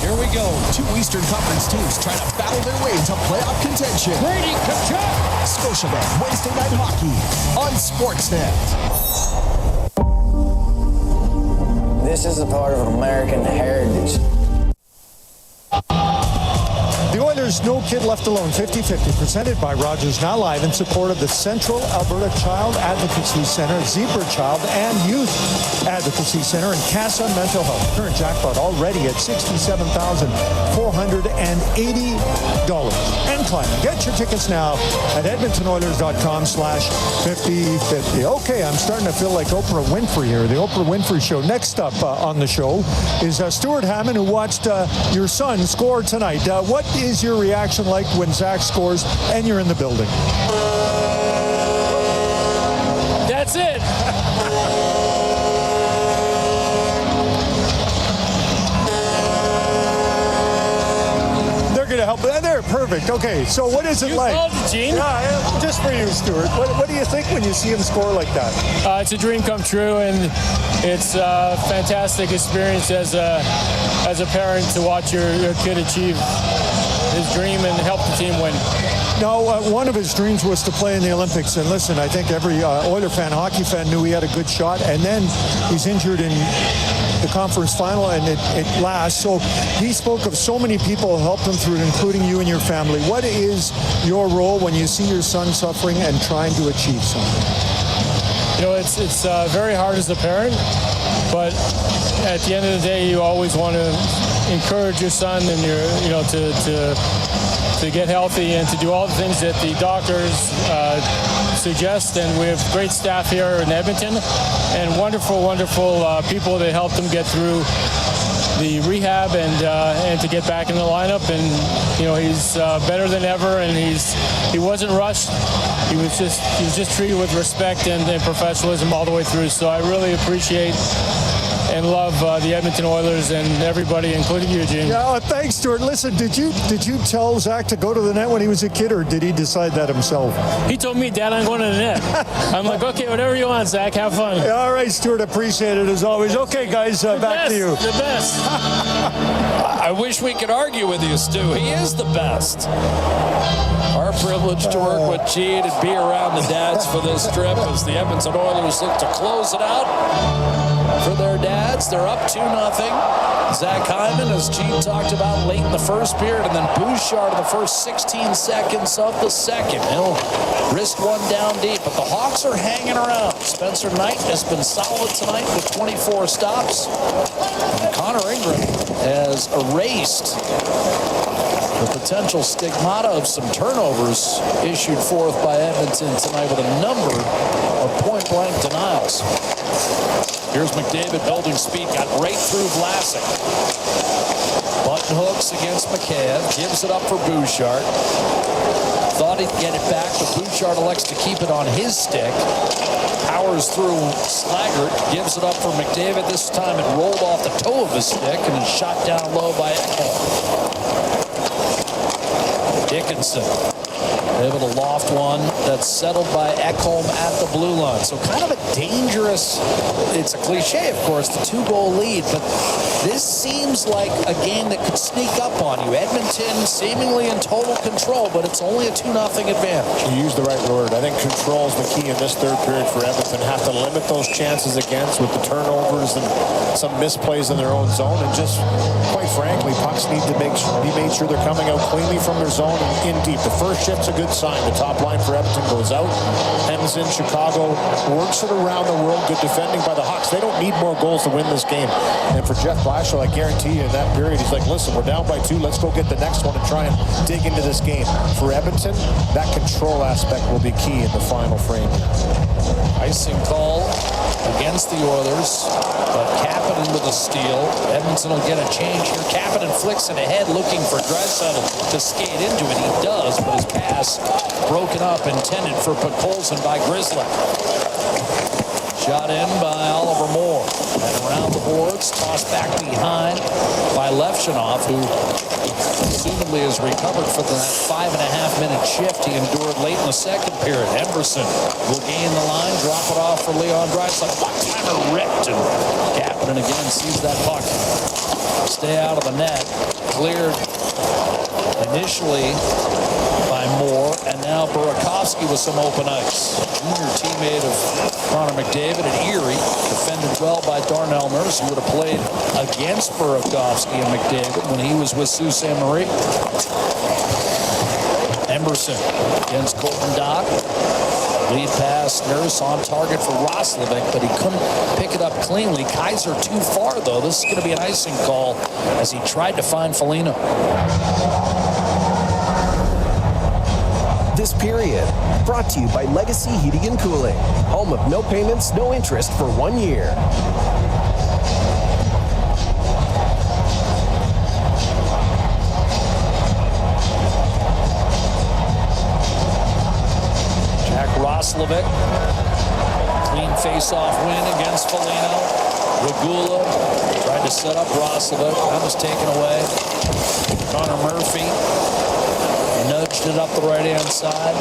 [SPEAKER 1] Here we go.
[SPEAKER 3] Two Eastern Conference teams trying to battle their way into playoff contention.
[SPEAKER 10] Brady Tkachuk.
[SPEAKER 3] Scotiabank Wednesday Night Hockey on Sportsnet.
[SPEAKER 16] This is a part of American heritage.
[SPEAKER 5] The Oilers' No Kid Left Alone 50-50, presented by Rogers, now live in support of the Central Alberta Child Advocacy Center, Zebra Child and Youth Advocacy Center, and CASA Mental Health. Current jackpot already at $67,480 and climbing. Get your tickets now at edmontonoilers.com/50-50. Okay, I'm starting to feel like Oprah Winfrey here, the Oprah Winfrey Show. Next up on the show is Stuart Hammond, who watched your son score tonight. What is your reaction like when Zach scores and you're in the building?
[SPEAKER 10] That's it.
[SPEAKER 5] They're going to help. They're perfect. Okay, so what is it like?
[SPEAKER 10] Called it, Gene.
[SPEAKER 5] Yeah, just for you, Stuart. What do you think when you see him score like that?
[SPEAKER 10] It's a dream come true, and it's a fantastic experience as a parent to watch your kid achieve his dream and help the team win.
[SPEAKER 5] No, one of his dreams was to play in the Olympics. And listen, I think every Oiler fan, hockey fan knew he had a good shot. And then he's injured in the conference final, and it lasts. So he spoke of so many people who helped him through it, including you and your family. What is your role when you see your son suffering and trying to achieve something?
[SPEAKER 10] You know, it's very hard as a parent, but at the end of the day, you always want to encourage your son and to get healthy and to do all the things that the doctors suggest. And we have great staff here in Edmonton and wonderful people that helped him get through the rehab and to get back in the lineup. And you know, he's better than ever, and he wasn't rushed. He was just treated with respect and professionalism all the way through. So I really appreciate and love the Edmonton Oilers and everybody, including you, Gene.
[SPEAKER 5] Yeah, thanks, Stuart. Listen, did you tell Zach to go to the net when he was a kid, or did he decide that himself?
[SPEAKER 10] He told me, Dad, I'm going to the net. I'm like, okay, whatever you want, Zach, have fun.
[SPEAKER 5] Yeah, all right, Stuart, appreciate it as always. Okay, guys, back to you.
[SPEAKER 10] The best.
[SPEAKER 1] I wish we could argue with you, Stu. He is the best. Our privilege to work with Gene and be around the dads for this trip as the Edmonton Oilers look to close it out for their dads. They're up 2-0. Zach Hyman, as Gene talked about, late in the first period, and then Bouchard in the first 16 seconds of the second. He'll wrist one down deep, but the Hawks are hanging around. Spencer Knight has been solid tonight with 24 stops. And Connor Ingram has erased the potential stigmata of some turnovers issued forth by Edmonton tonight with a number of point-blank denials. Here's McDavid building speed, got right through Vlasic. Button hooks against McKayev, gives it up for Bouchard. Thought he'd get it back, but Bouchard elects to keep it on his stick. Powers through Slaggert, gives it up for McDavid. This time it rolled off the toe of his stick and is shot down low by Ekholm. Dickinson able to loft one that's settled by Ekholm at the blue line. So kind of a dangerous, it's a cliche, of course, the 2-goal lead, but this seems like a game that could sneak up on you. Edmonton seemingly in total control, but it's only a 2-0 advantage.
[SPEAKER 2] You used the right word. I think control is the key in this third period for Edmonton. Have to limit those chances against with the turnovers and some misplays in their own zone, and just, quite frankly, pucks need to be made sure they're coming out cleanly from their zone and in deep. The first shift's a good sign. The top line for Edmonton goes out. Hems in. Chicago works it around the world. Good defending by the Hawks. They don't need more goals to win this game. And for Jeff Blashill, I guarantee you in that period, he's like, listen, we're down by 2. Let's go get the next one and try and dig into this game. For Edmonton, that control aspect will be key in the final frame.
[SPEAKER 1] Icing call against the Oilers, but Kapanen with a steal. Edmonton will get a change here. Kapanen flicks it ahead, looking for Draisaitl to skate into it. He does, but his pass broken up, intended for Podkolzin by Grizzly. Shot in by Oliver Moore. And around the boards, tossed back behind by Levshunov, who presumably has recovered from that 5.5-minute shift he endured late in the second period. Emberson will gain the line, drop it off for Leon Draisaitl. One-timer ripped, and Kapanen again sees that puck stay out of the net. Cleared initially by Moore, and now Burakovsky with some open ice. Junior teammate of Connor McDavid at Erie, defended well by Darnell Nurse, who would have played against Burakovsky and McDavid when he was with Sault Ste. Marie. Emberson against Colton Dach. Lead pass, Nurse on target for Roslovic, but he couldn't pick it up cleanly. Kaiser too far, though. This is going to be an icing call as he tried to find Foligno.
[SPEAKER 3] This period brought to you by Legacy Heating and Cooling, home of no payments, no interest for 1 year.
[SPEAKER 1] Jack Roslovic, clean face-off win against Foligno. Regula tried to set up Roslovic. That was taken away. Connor Murphy nudged it up the right-hand side.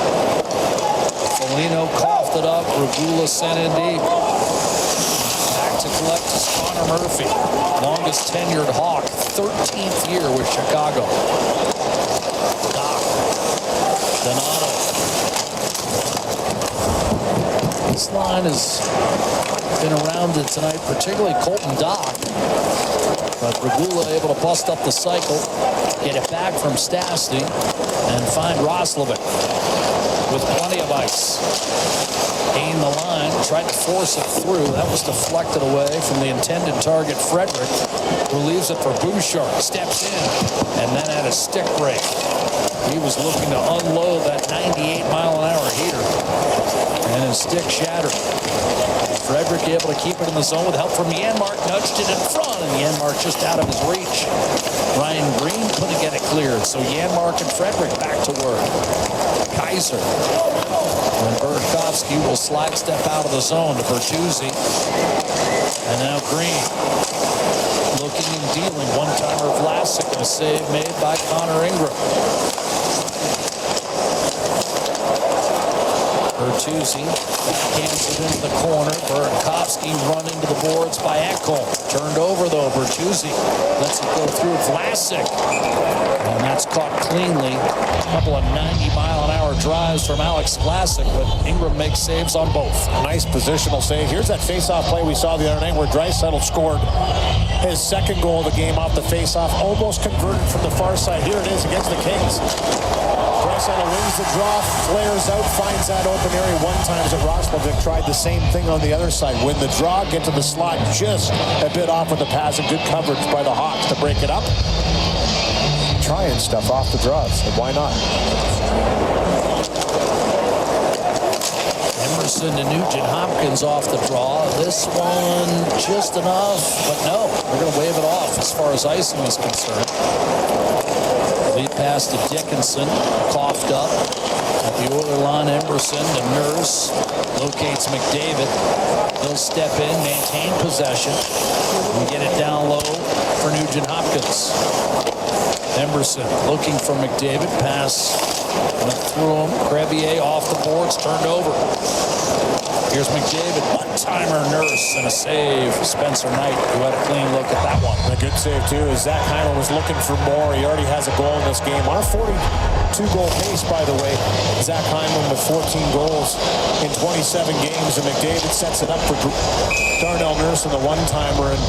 [SPEAKER 1] Foligno coughed it up. Regula sent in deep. Back to collect is Connor Murphy. Longest tenured Hawk. 13th year with Chicago. Doc. Donato. This line has been around it tonight, particularly Colton Dach. But Regula able to bust up the cycle, get it back from Stastny, and find Roslovic with plenty of ice. Gained the line, tried to force it through. That was deflected away from the intended target, Frederick, who leaves it for Bouchard. Steps in, and then had a stick break. He was looking to unload that 98-mile-an-hour heater, and his stick shattered. Frederick able to keep it in the zone with help from Janmark. Nudged it in front, and Janmark just out of his reach. Ryan Green couldn't get it cleared, so Janmark and Frederick back to work. Kaiser. And Burakovsky will slide step out of the zone to Bertuzzi. And now Green. Looking and dealing. One-timer Vlasic, and a save made by Connor Ingram. Bertuzzi backhands it into the corner. Burakovsky run into the boards by Ekholm. Turned over, though. Bertuzzi lets it go through Vlasic. And that's caught cleanly. A couple of 90-mile-an-hour drives from Alex Vlasic, but Ingram makes saves on both.
[SPEAKER 2] Nice positional save. Here's that face-off play we saw the other night where Draisaitl scored his second goal of the game off the face-off. Almost converted from the far side. Here it is against the Kings. Draisaitl wins the draw, flares out, finds that open area one time as Roslovic tried the same thing on the other side. Win the draw, get to the slot, just a bit off with the pass, and good coverage by the Hawks to break it up. Trying stuff off the draws, and why not?
[SPEAKER 1] Emerson to Nugent Hopkins off the draw. This one just enough, but no, they're going to wave it off as far as icing is concerned. Lead pass to Dickinson, coughed up at the Oiler line. Emerson to Nurse, locates McDavid. He'll step in, maintain possession, and get it down low for Nugent Hopkins. Emerson looking for McDavid, pass went through him. Crevier off the boards, turned over. Here's McDavid, one-timer Nurse, and a save. Spencer Knight, who had a clean look at that one.
[SPEAKER 2] And a good save, too, as Zach Hyman was looking for more. He already has a goal in this game. On a 42-goal pace, by the way. Zach Hyman with 14 goals in 27 games, and McDavid sets it up for Darnell Nurse and the one-timer, and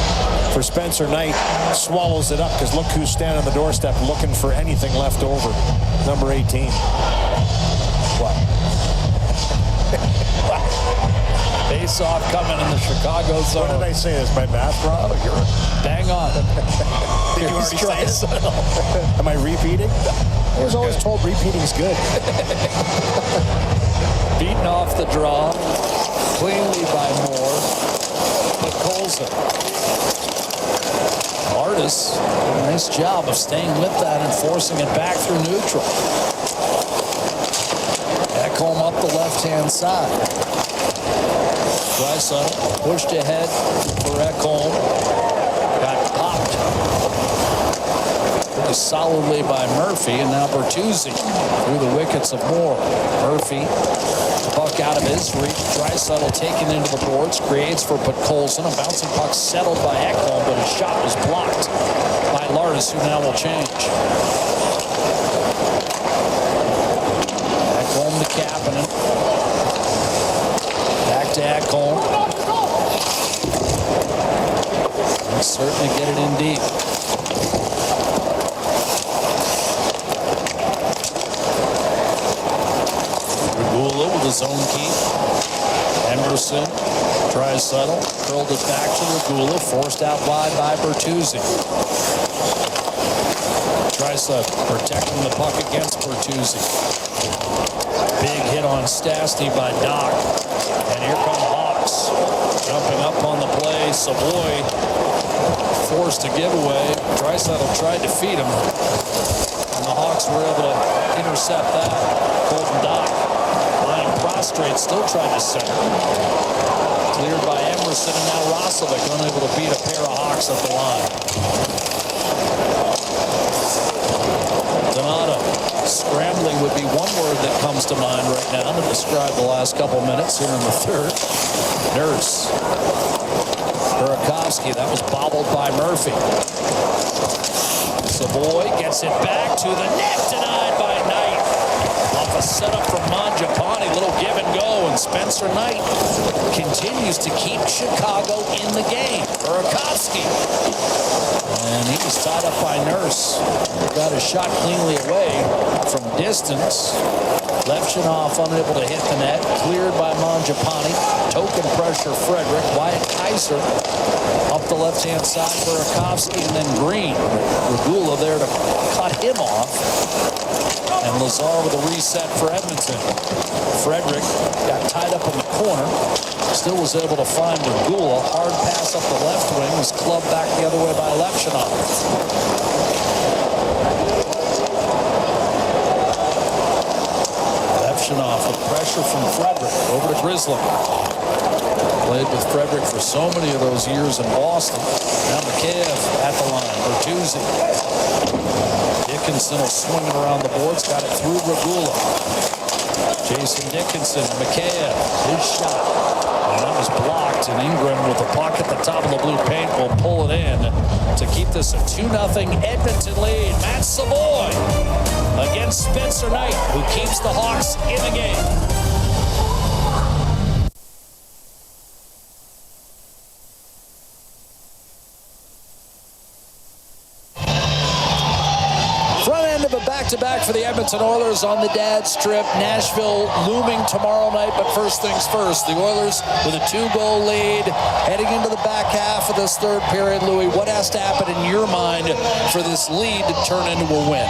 [SPEAKER 2] for Spencer Knight, swallows it up, because look who's standing on the doorstep looking for anything left over. Number 18.
[SPEAKER 1] Face-off coming in the Chicago zone.
[SPEAKER 2] What did I say? Is my math wrong?
[SPEAKER 1] Oh, you're bang on.
[SPEAKER 2] Did you already say it? Am I repeating? I was always told repeating's good.
[SPEAKER 1] Beaten off the draw cleanly by Moore. But Colson. Artis, nice job of staying with that and forcing it back through neutral. Ekholm up the left-hand side. Draisaitl pushed ahead for Ekholm. Got popped pretty solidly by Murphy, and now Bertuzzi through the wickets of Moore. Murphy, puck out of his reach. Draisaitl taken into the boards, creates for Podkolzin. A bouncing puck settled by Ekholm, but his shot was blocked by Lardis, who now will change. Ekholm to Kapanen. Back to Ekholm. He'll certainly get it in deep. Regula with his own keep. Emerson, Draisaitl, curled it back to Regula, forced out wide by Bertuzzi. Draisaitl protecting the puck against Bertuzzi. Big hit on Stastny by Doc. And here come Hawks. Jumping up on the play. Savoy forced a giveaway. Draisaitl tried to feed him. And the Hawks were able to intercept that. Colton Doc lying prostrate, still trying to center. Cleared by Emerson, and now Roslovic unable to beat a pair of Hawks at the line. Donato. Scrambling would be one word that comes to mind right now to describe the last couple minutes here in the third. Nurse. Burakovsky, that was bobbled by Murphy. Savoy gets it back to the net, denied by Knight. Off a setup from Mangiapane, little give and go, and Spencer Knight continues to keep Chicago in the game. Burakovsky. And he was tied up by Nurse. Got his shot cleanly away from distance. Levchinov unable to hit the net. Cleared by Mangiapane. Token pressure Frederick. Wyatt Kaiser up the left-hand side. Burakovsky and then Green. Regula there to cut him off. And Lazar with a reset for Edmonton. Frederick got tied up in the corner. Still was able to find Regula. Hard pass up the left wing. Was clubbed back the other way by Levchinov. Levchinov with pressure from Frederick. Over to Grizzly. Played with Frederick for so many of those years in Boston. Now Mikheyev at the line. Bertuzzi. Dickinson will swing it around the boards. Got it through Regula. Jason Dickinson. Mikheyev. His shot. And that was blocked. And Ingram with the puck at the top of the blue paint will pull it in to keep this a 2-0 Edmonton lead. Matt Savoy against Spencer Knight, who keeps the Hawks in the game. Back-to-back for the Edmonton Oilers on the dad's trip. Nashville looming tomorrow night, but first things first. The Oilers with a 2-goal lead heading into the back half of this third period. Louis, what has to happen in your mind for this lead to turn into a win?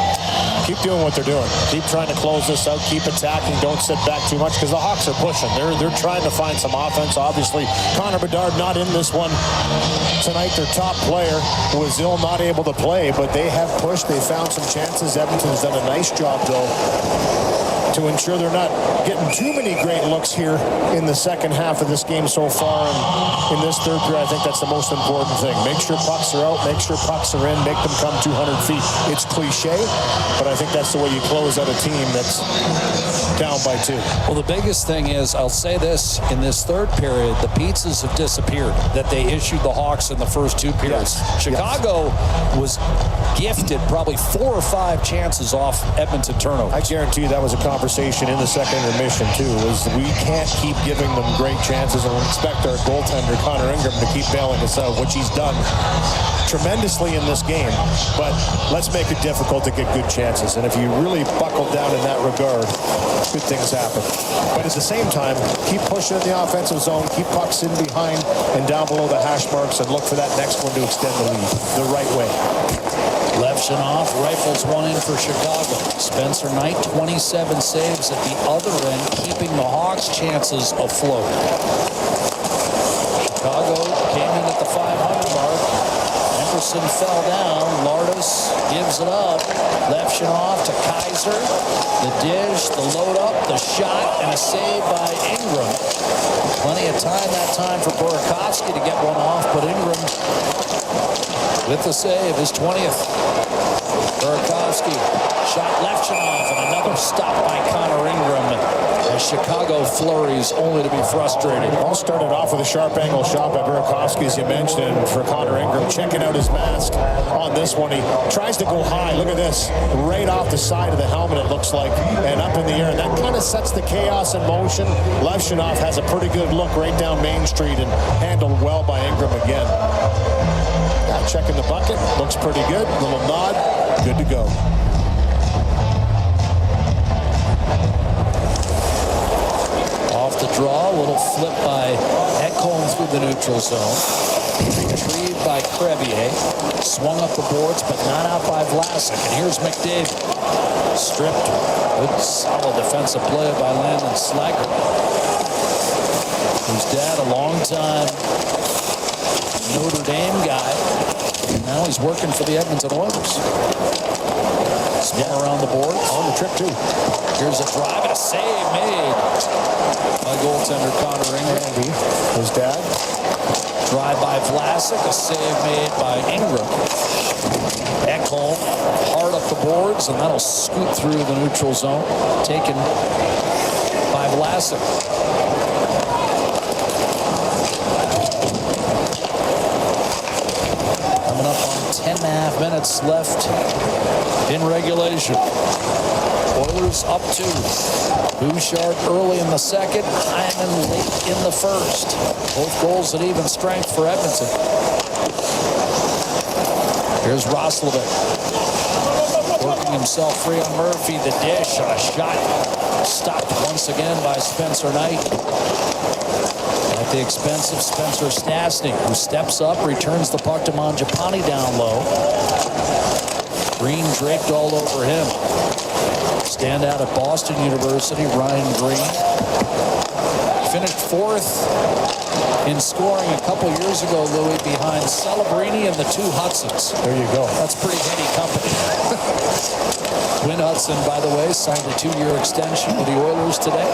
[SPEAKER 2] Keep doing what they're doing. Keep trying to close this out. Keep attacking. Don't sit back too much because the Hawks are pushing. They're trying to find some offense. Obviously, Connor Bedard not in this one tonight. Their top player was ill, not able to play, but they have pushed. They found some chances. Edmonton's done a nice job, though, to ensure they're not getting too many great looks here in the second half of this game so far. And in this third period, I think that's the most important thing. Make sure pucks are out, make sure pucks are in, make them come 200 feet. It's cliche, but I think that's the way you close out a team that's down by 2.
[SPEAKER 1] Well, the biggest thing is, I'll say this, in this third period, the pizzas have disappeared that they issued the Hawks in the first 2 periods. Yes. Chicago was gifted probably 4 or 5 chances off Edmonton turnovers.
[SPEAKER 2] I guarantee you that was a conversation in the second intermission too, is we can't keep giving them great chances and expect our goaltender Connor Ingram to keep bailing us out, which he's done tremendously in this game. But let's make it difficult to get good chances, and if you really buckle down in that regard, good things happen. But at the same time, keep pushing in the offensive zone, keep pucks in behind and down below the hash marks, and look for that next one to extend the lead the right way.
[SPEAKER 1] Levshunov rifles one in for Chicago. Spencer Knight, 27 saves at the other end, keeping the Hawks' chances afloat. Chicago came in at the 500 mark. Emerson fell down. Lardis gives it up. Levshunov to Kaiser. The dish, the load up, the shot, and a save by Ingram. Plenty of time that time for Burakovsky to get one off, but Ingram with the save, his 20th. Burakovsky shot Levshunov, and another stop by Connor Ingram as Chicago flurries, only to be frustrated.
[SPEAKER 2] All started off with a sharp angle shot by Burakovsky, as you mentioned, and for Connor Ingram checking out his mask on this one. He tries to go high. Look at this. Right off the side of the helmet, it looks like, and up in the air. And that kind of sets the chaos in motion. Levshunov has a pretty good look right down Main Street and handled well by Ingram again. Checking the bucket. Looks pretty good. Little nod. Good to go.
[SPEAKER 1] Off the draw. A little flip by Ekholm through the neutral zone. Retrieved by Crevier. Swung up the boards, but not out by Vlasic. And here's McDavid. Stripped. Good, solid defensive play by Landon Slaggert, whose dad, a long-time Notre Dame guy. And now he's working for the Edmonton Oilers. Spin around the boards.
[SPEAKER 2] On the trip, too.
[SPEAKER 1] Here's a drive and a save made by goaltender Connor Ingram.
[SPEAKER 2] His dad.
[SPEAKER 1] Drive by Vlasic, a save made by Ingram. Ekholm hard up the boards, and that'll scoot through the neutral zone. Taken by Vlasic. Coming up on 10.5 minutes left in regulation. Oilers up 2. Bouchard early in the second, Hyman late in the first. Both goals at even strength for Edmonton. Here's Roslovic. Working himself free on Murphy. The dish on a shot. Stopped once again by Spencer Knight. At the expense of Spencer Stastny, who steps up, returns the puck to Mangiapane down low. Green draped all over him. Standout at Boston University, Ryan Green. Finished 4th in scoring a couple years ago, Louis, behind Celebrini and the 2 Hudsons.
[SPEAKER 2] There you go.
[SPEAKER 1] That's pretty heady company. Quinn Hudson, by the way, signed a 2-year extension with the Oilers today.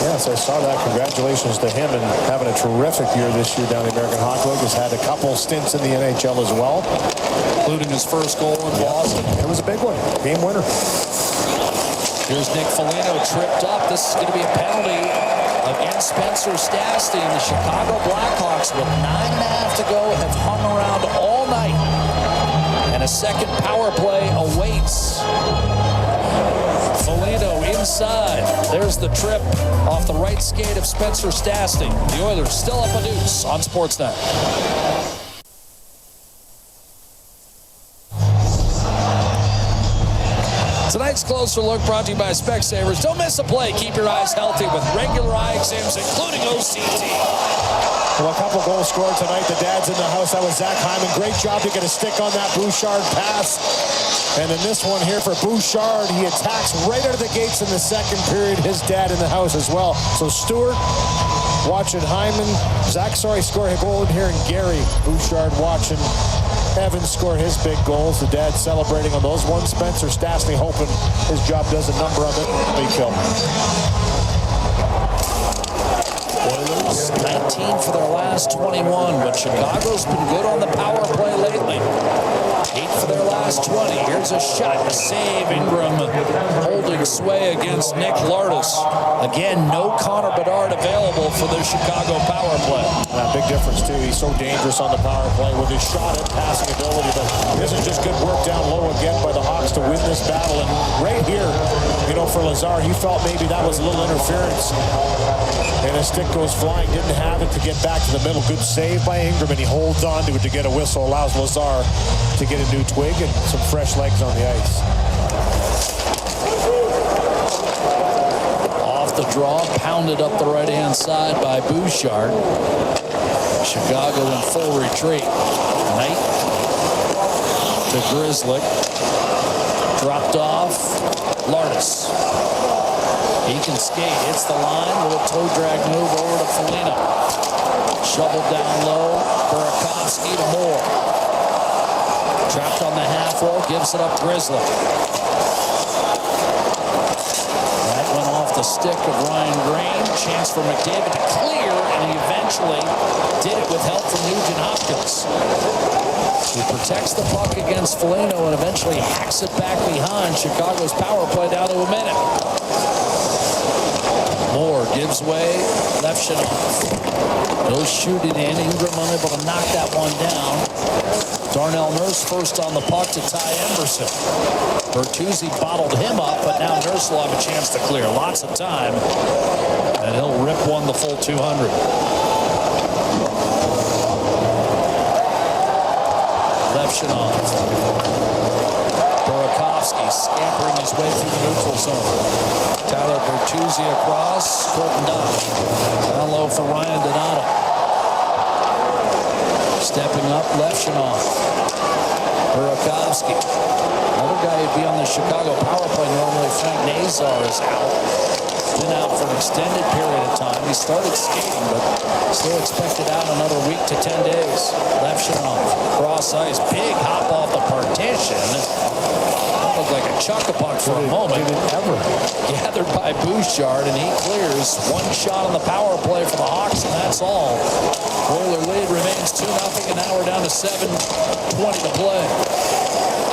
[SPEAKER 2] Yes, I saw that. Congratulations to him, and having a terrific year this year down the American Hockey League. Has had a couple stints in the NHL as well,
[SPEAKER 1] including his first goal in Boston.
[SPEAKER 2] It was a big one. Game winner.
[SPEAKER 1] Here's Nick Foligno tripped up. This is going to be a penalty against Spencer Stastny. And the Chicago Blackhawks, with 9.5 to go, have hung around all night. And a second power play awaits. Foligno inside. There's the trip off the right skate of Spencer Stastny. The Oilers still up a deuce on Sportsnet. Tonight's Closer Look brought to you by Specsavers. Don't miss a play. Keep your eyes healthy with regular eye exams, including OCT.
[SPEAKER 2] Well, a couple goals scored tonight. The dad's in the house. That was Zach Hyman. Great job to get a stick on that Bouchard pass. And then this one here for Bouchard. He attacks right out of the gates in the second period. His dad in the house as well. So Stewart watching Hyman. Zach, score a goal in here. And Gary Bouchard watching Evans score his big goals. The dad celebrating on those ones. Spencer Stastny hoping his job does a number on it. Big kill.
[SPEAKER 1] Oilers 19 for their last 21, but Chicago's been good on the power play lately. 8 for their last 20. Here's a shot, a save. Ingram holding sway against Nick Lardis. Again, no Connor Bedard available for the Chicago power play.
[SPEAKER 2] Big difference, too. He's so dangerous on the power play with his shot and passing ability, but this is just good work down low again by the Hawks to win this battle. And right here, for Lazar, he felt maybe that was a little interference. And his stick goes flying, didn't have it to get back to the middle. Good save by Ingram, and he holds on to it to get a whistle. Allows Lazar to get a new twig and some fresh legs on the ice.
[SPEAKER 1] off the draw, pounded up the right-hand side by Bouchard. Chicago in full retreat. Knight to Grizzly. Dropped off. Lardis. He can skate. Hits the line. Little toe drag move over to Foligno. Shoveled down low. Burakovsky to Moore. Trapped on the half wall. Gives it up Grizzly. That went off the stick of Ryan Green. Chance for McDavid to clear, and he eventually did it with help from Nugent Hopkins. He protects the puck against Foligno and eventually hacks it back behind. Chicago's power play down to a minute. Moore gives way. Levshunov. No shooting in. Ingram unable to knock that one down. Darnell Nurse first on the puck to Ty Emberson. Bertuzzi bottled him up, but now Nurse will have a chance to clear. Lots of time. And he'll rip one the full 200. Levshunov. Burakovsky scampering his way through the neutral zone. Tyler Bertuzzi across. Colton Dodge. Down low for Ryan Donato. Stepping up, Levshunov. Burakovsky. Another guy who'd be on the Chicago power play normally. Frank Nazar is out. Been out for an extended period of time. He started skating, but still expected out another week to 10 days. Levshunov, cross ice, big hop off the partition. That looked like a chuck-a-puck for a moment. Gathered by Bouchard, and he clears. One shot on the power play for the Hawks, and that's all. Oiler lead remains 2-0, and now we're down to 7:20 to play.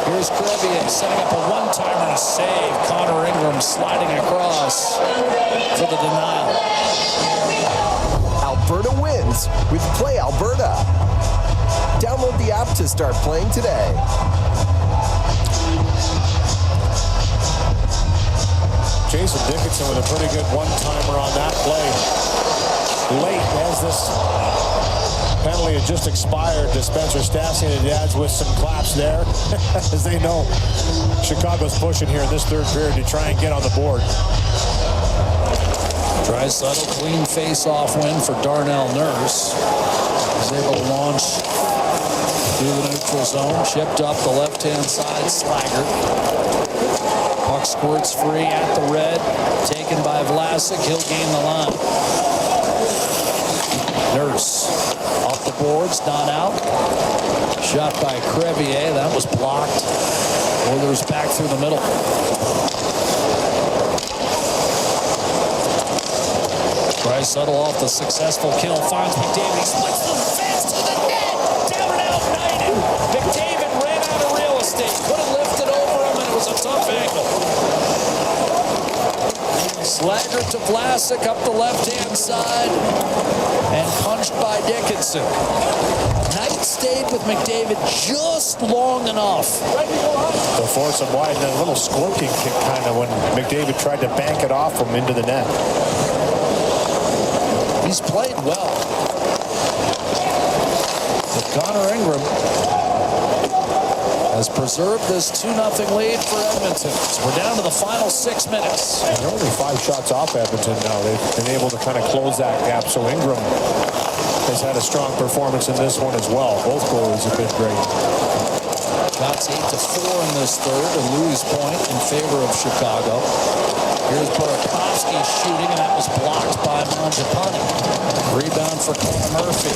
[SPEAKER 1] Here's Crevier setting up a one-timer and a save. Connor Ingram sliding across for the denial.
[SPEAKER 3] Alberta wins with Play Alberta. Download the app to start playing today.
[SPEAKER 2] Jason Dickinson with a pretty good one-timer on that play. Late as this penalty had just expired. Spencer Stastny and the Dads with some claps there as they know Chicago's pushing here in this third period to try and get on the board.
[SPEAKER 1] Draisaitl, clean face-off win for Darnell Nurse. He's able to launch through the neutral zone. Chipped up the left-hand side, Slaggert. Puck squirts free at the red. Taken by Vlasic. He'll gain the line. Nurse off the boards, not out. Shot by Crevier. That was blocked. Oilers back through the middle. Draisaitl off the successful kill. Finds McDavid. He splits the fence to the net. Down and out, Knighton. McDavid ran out of real estate. Could have lifted over him, and it was a tough angle. Slaggert to Vlasic up the left-hand side and punched by Dickinson. Knight stayed with McDavid just long enough
[SPEAKER 2] to force him wide, and a little scorpion kick kind of when McDavid tried to bank it off him into the net.
[SPEAKER 1] He's played well. But Connor Ingram has preserved this 2-0 lead for Edmonton. So we're down to the final 6 minutes.
[SPEAKER 2] And they're only 5 shots off Edmonton now. They've been able to kind of close that gap. So Ingram has had a strong performance in this one as well. Both goalies have been great.
[SPEAKER 1] Shots 8-4 in this third. A Louis point in favor of Chicago. Here's Burakovsky shooting, and that was blocked by Mangiapane. Rebound for Cole Murphy.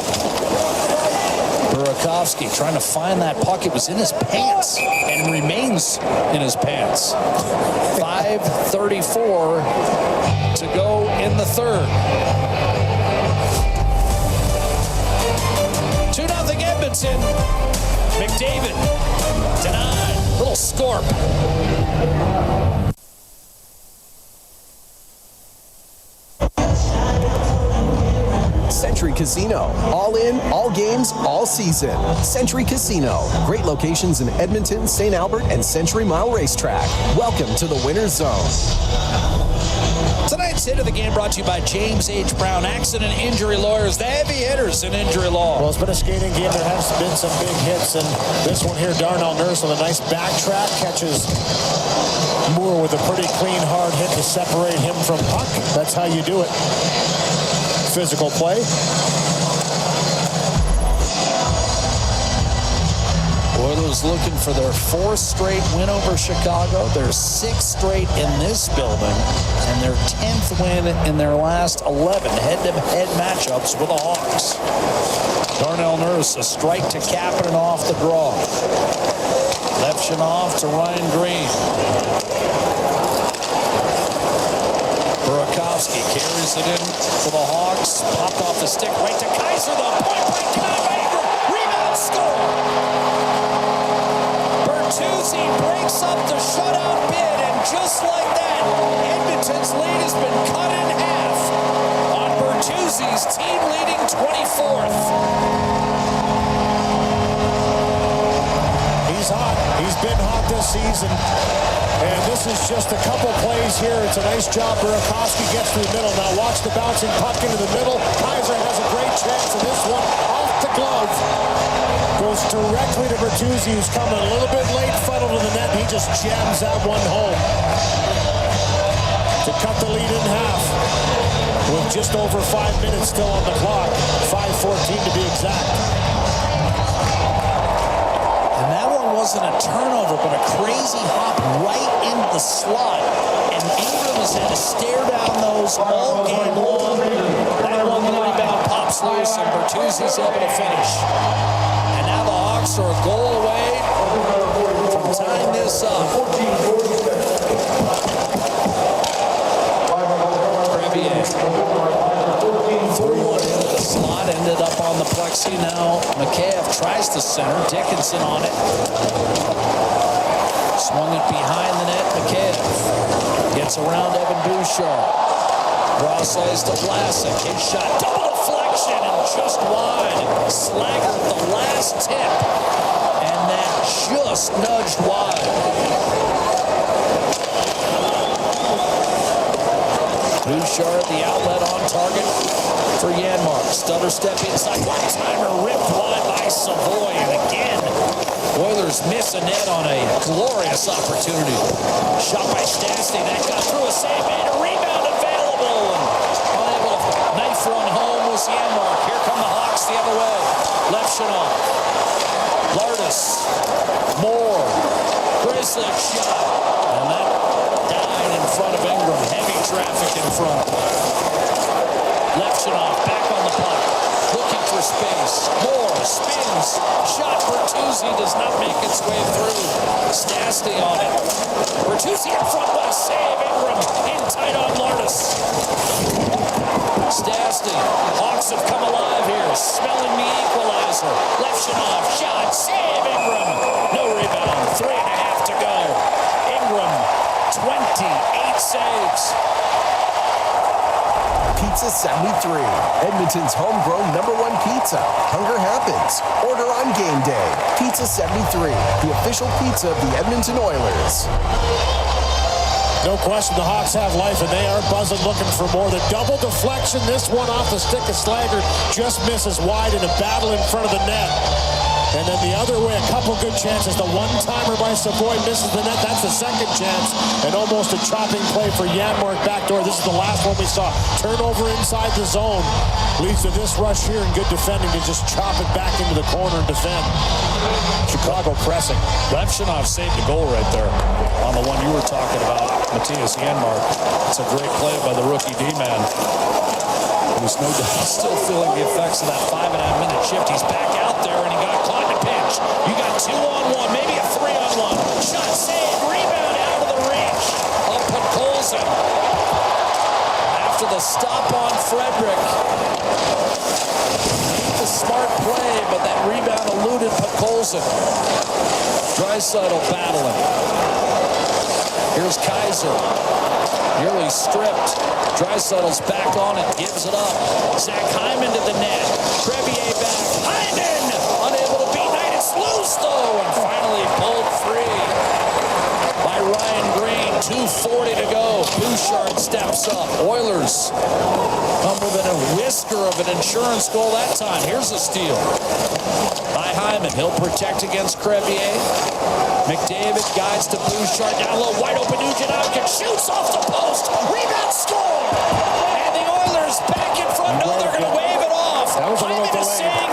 [SPEAKER 1] Burakovsky trying to find that puck. It was in his pants and remains in his pants. 5:34 to go in the third. 2-0 Edmonton. McDavid denied. Little scorp.
[SPEAKER 3] Century Casino. All in, all games, all season. Century Casino. Great locations in Edmonton, St. Albert, and Century Mile Racetrack. Welcome to the Winner's Zone.
[SPEAKER 1] Tonight's Next hit of the game brought to you by James H. Brown, Accident Injury Lawyers, the heavy hitters in injury law.
[SPEAKER 2] Well, it's been a skating game. There has been some big hits, and this one here, Darnell Nurse with a nice backtrack, catches Moore with a pretty clean, hard hit to separate him from puck. That's how you do it. Physical play.
[SPEAKER 1] Oilers looking for their 4th straight win over Chicago, their 6th straight in this building, and their 10th win in their last 11 head-to-head matchups with the Hawks. Darnell Nurse, a strike to Kapanen off the draw. Levshunov to Ryan Green. Burakovsky carries it in for the Hawks. Popped off the stick right to Kaiser. The point break time by Ingram. Rebound, score. Bertuzzi breaks up the shutout bid, and just like that, Edmonton's lead has been cut in half on Bertuzzi's team-leading 24th.
[SPEAKER 2] He's hot. He's been hot this season. And this is just a couple plays here. It's a nice job. Burakovsky gets to the middle. Now watch the bouncing puck into the middle. Kaiser has a great chance, and this one off the glove goes directly to Bertuzzi, who's coming a little bit late, funneled to the net. He just jams that one home to cut the lead in half with just over 5 minutes still on the clock. 5:14 to be exact.
[SPEAKER 1] And that one wasn't a turnover, but a crazy hop right into the slot. And Ingram has had to stare down those all game long. That one, the rebound pops loose, and Bertuzzi's able to finish. And now the Hawks are a goal away from tying this up. Crevier. 3-1 into the slot, ended up on the plexi. Now Mikheyev tries to center. Dickinson on it. Swung it behind the net. Mikheyev gets around Evan Bouchard. Cross ice to Vlasic. His shot, double deflection and just wide. Slaggert the last tip, and that just nudged wide. Bouchard, the outlet on target for Janmark. Stutter step inside. One-timer ripped wide by Savoy. And again, Oilers miss a net on a glorious opportunity. Shot by Stastny. That got through a save. Made a rebound available. And unable to knife run home was Janmark. Here come the Hawks the other way. Levshunov. Lardis. Moore. Grizzly shot. And that died in front of Ingram. Heavy traffic in front. Levshunov back on the puck. Looking for space. Moore spins. Shot. Bertuzzi does not make its way through. Stastny on it. Bertuzzi in front. What a save. Ingram in tight on Lardis. Stastny. Hawks have come alive here. Smelling the equalizer. Levshunov. Shot. Save. Ingram. No rebound. 3.5 to go. Ingram. 28 saves.
[SPEAKER 3] Pizza 73, Edmonton's homegrown #1 pizza. Hunger happens. Order on game day. Pizza 73, the official pizza of the Edmonton Oilers.
[SPEAKER 2] No question the Hawks have life, and they are buzzing looking for more. The double deflection, this one off the stick of Slaggert, just misses wide in a battle in front of the net. And then the other way, a couple good chances. The one-timer by Savoy misses the net. That's the second chance. And almost a chopping play for Janmark backdoor. This is the last one we saw. Turnover inside the zone. Leads to this rush here and good defending to just chop it back into the corner and defend. Chicago pressing.
[SPEAKER 1] Levshunov saved the goal right there on the one you were talking about, Matthias Janmark. It's a great play by the rookie D-man. He's no doubt still feeling the effects of that 5.5-minute shift. He's back out there, and he got caught in a pinch. You got 2-on-1, maybe a 3-on-1. Shot, save, rebound out of the reach of Podkolzin. After the stop on Frederick. The smart play, but that rebound eluded Podkolzin. Draisaitl battling. Here's Kaiser. Nearly stripped. Draisaitl's back on it, gives it up. Zach Hyman to the net. Crevier back. Hyman unable to beat Knight. It's loose though, and finally pulled free by Ryan Green. 2:40 to go. Bouchard steps up. Oilers come within a whisker of an insurance goal that time. Here's a steal by Hyman. He'll protect against Crevier. McDavid guides to Bouchard. Down low, wide open. Nugent Hopkins shoots off the post. Rebound, score! And the Oilers back in front. No, they're going to wave it off. Hyman is saying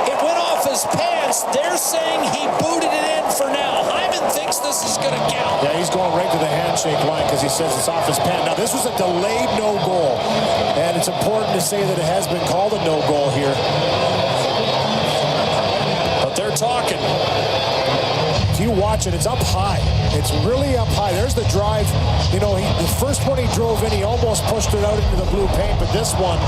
[SPEAKER 1] it went off his pants. They're saying he booted it in for now. Hyman thinks this is going to count.
[SPEAKER 2] Yeah, he's going right to the handshake line because he says it's off his pants. Now, this was a delayed no goal, and it's important to say that it has been called a no goal here.
[SPEAKER 1] But they're talking.
[SPEAKER 2] If you watch it, it's up high. It's really up high. There's the drive. You know, the first one he drove in, he almost pushed it out into the blue paint, but this one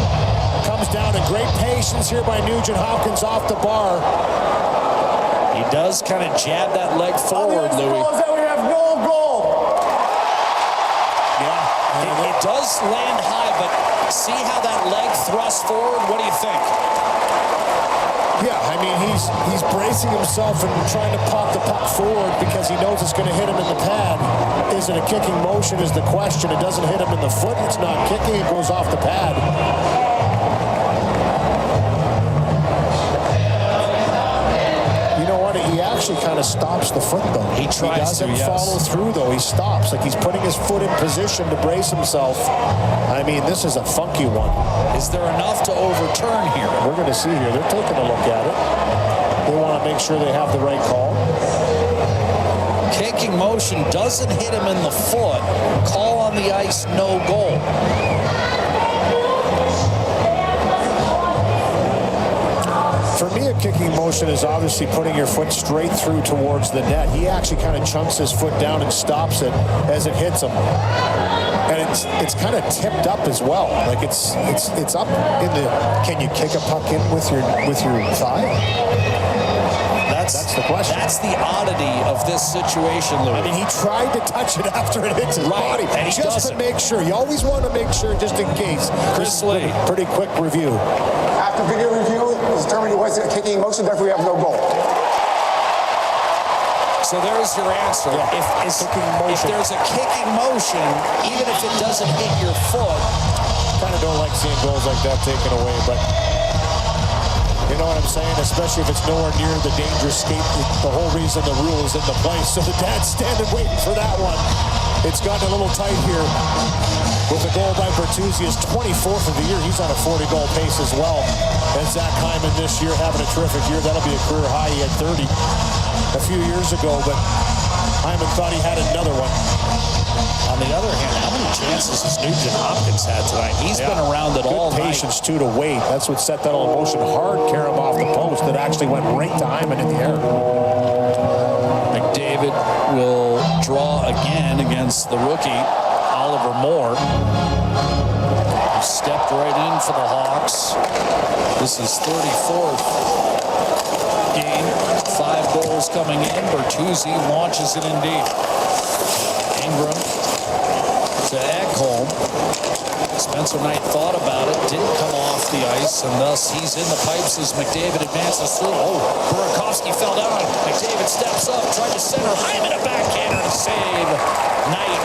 [SPEAKER 2] comes down in great patience here by Nugent Hopkins off the bar.
[SPEAKER 1] He does kind of jab that leg forward, Louis.
[SPEAKER 2] We have no goal.
[SPEAKER 1] Yeah, it does land high, but see how that leg thrusts forward? What do you think?
[SPEAKER 2] Yeah, I mean, he's bracing himself and trying to pop the puck forward because he knows it's going to hit him in the pad. Is it a kicking motion is the question. It doesn't hit him in the foot. It's not kicking. It goes off the pad. You know what? He actually kind of stops the foot, though.
[SPEAKER 1] He tries
[SPEAKER 2] to, yes. Follow through, though. He stops. Like he's putting his foot in position to brace himself. I mean, this is a funky one.
[SPEAKER 1] Is there enough to overturn here?
[SPEAKER 2] We're going to see here. They're taking a look at it. They want to make sure they have the right call.
[SPEAKER 1] Kicking motion doesn't hit him in the foot. Call on the ice, no goal.
[SPEAKER 2] For me, a kicking motion is obviously putting your foot straight through towards the net. He actually kind of chunks his foot down and stops it as it hits him. And it's kind of tipped up as well. Like it's up in the. Can you kick a puck in with your thigh? That's the question.
[SPEAKER 1] That's the oddity of this situation, Louis.
[SPEAKER 2] I mean, he tried to touch it after it hits his body.
[SPEAKER 1] And he
[SPEAKER 2] just
[SPEAKER 1] doesn't.
[SPEAKER 2] To make sure. You always want to make sure just in case.
[SPEAKER 1] Chris Lee.
[SPEAKER 2] Pretty quick review.
[SPEAKER 17] After video review, it's determined it wasn't a kicking motion, therefore we have no goal.
[SPEAKER 1] So there's your answer.
[SPEAKER 2] Yeah.
[SPEAKER 1] If there's a kicking motion, even if it doesn't hit your foot.
[SPEAKER 2] Kind of don't like seeing goals like that taken away, but you know what I'm saying? Especially if it's nowhere near the dangerous skate. The whole reason the rule is in the place. So the dad's standing waiting for that one. It's gotten a little tight here with a goal by Bertuzzi. His 24th of the year. He's on a 40-goal pace as well. And Zach Hyman this year having a terrific year. That'll be a career high. He had 30 a few years ago, but Hyman thought he had another one.
[SPEAKER 1] On the other hand, how many chances has Nugent Hopkins had tonight? He's been around it all night.
[SPEAKER 2] Patience, too, to wait. That's what set that all in motion. Hard carom off the post that actually went right to Hyman in the air.
[SPEAKER 1] McDavid will draw again against the rookie, Oliver Moore. Who stepped right in for the Hawks. This is 34th game. 5 goals coming in. Bertuzzi launches it indeed. Ingram to Ekholm. Spencer Knight thought about it, didn't come off the ice, and thus he's in the pipes as McDavid advances through. Oh, Burakovsky fell down. McDavid steps up, tried to center. Hyman a backhander to save Knight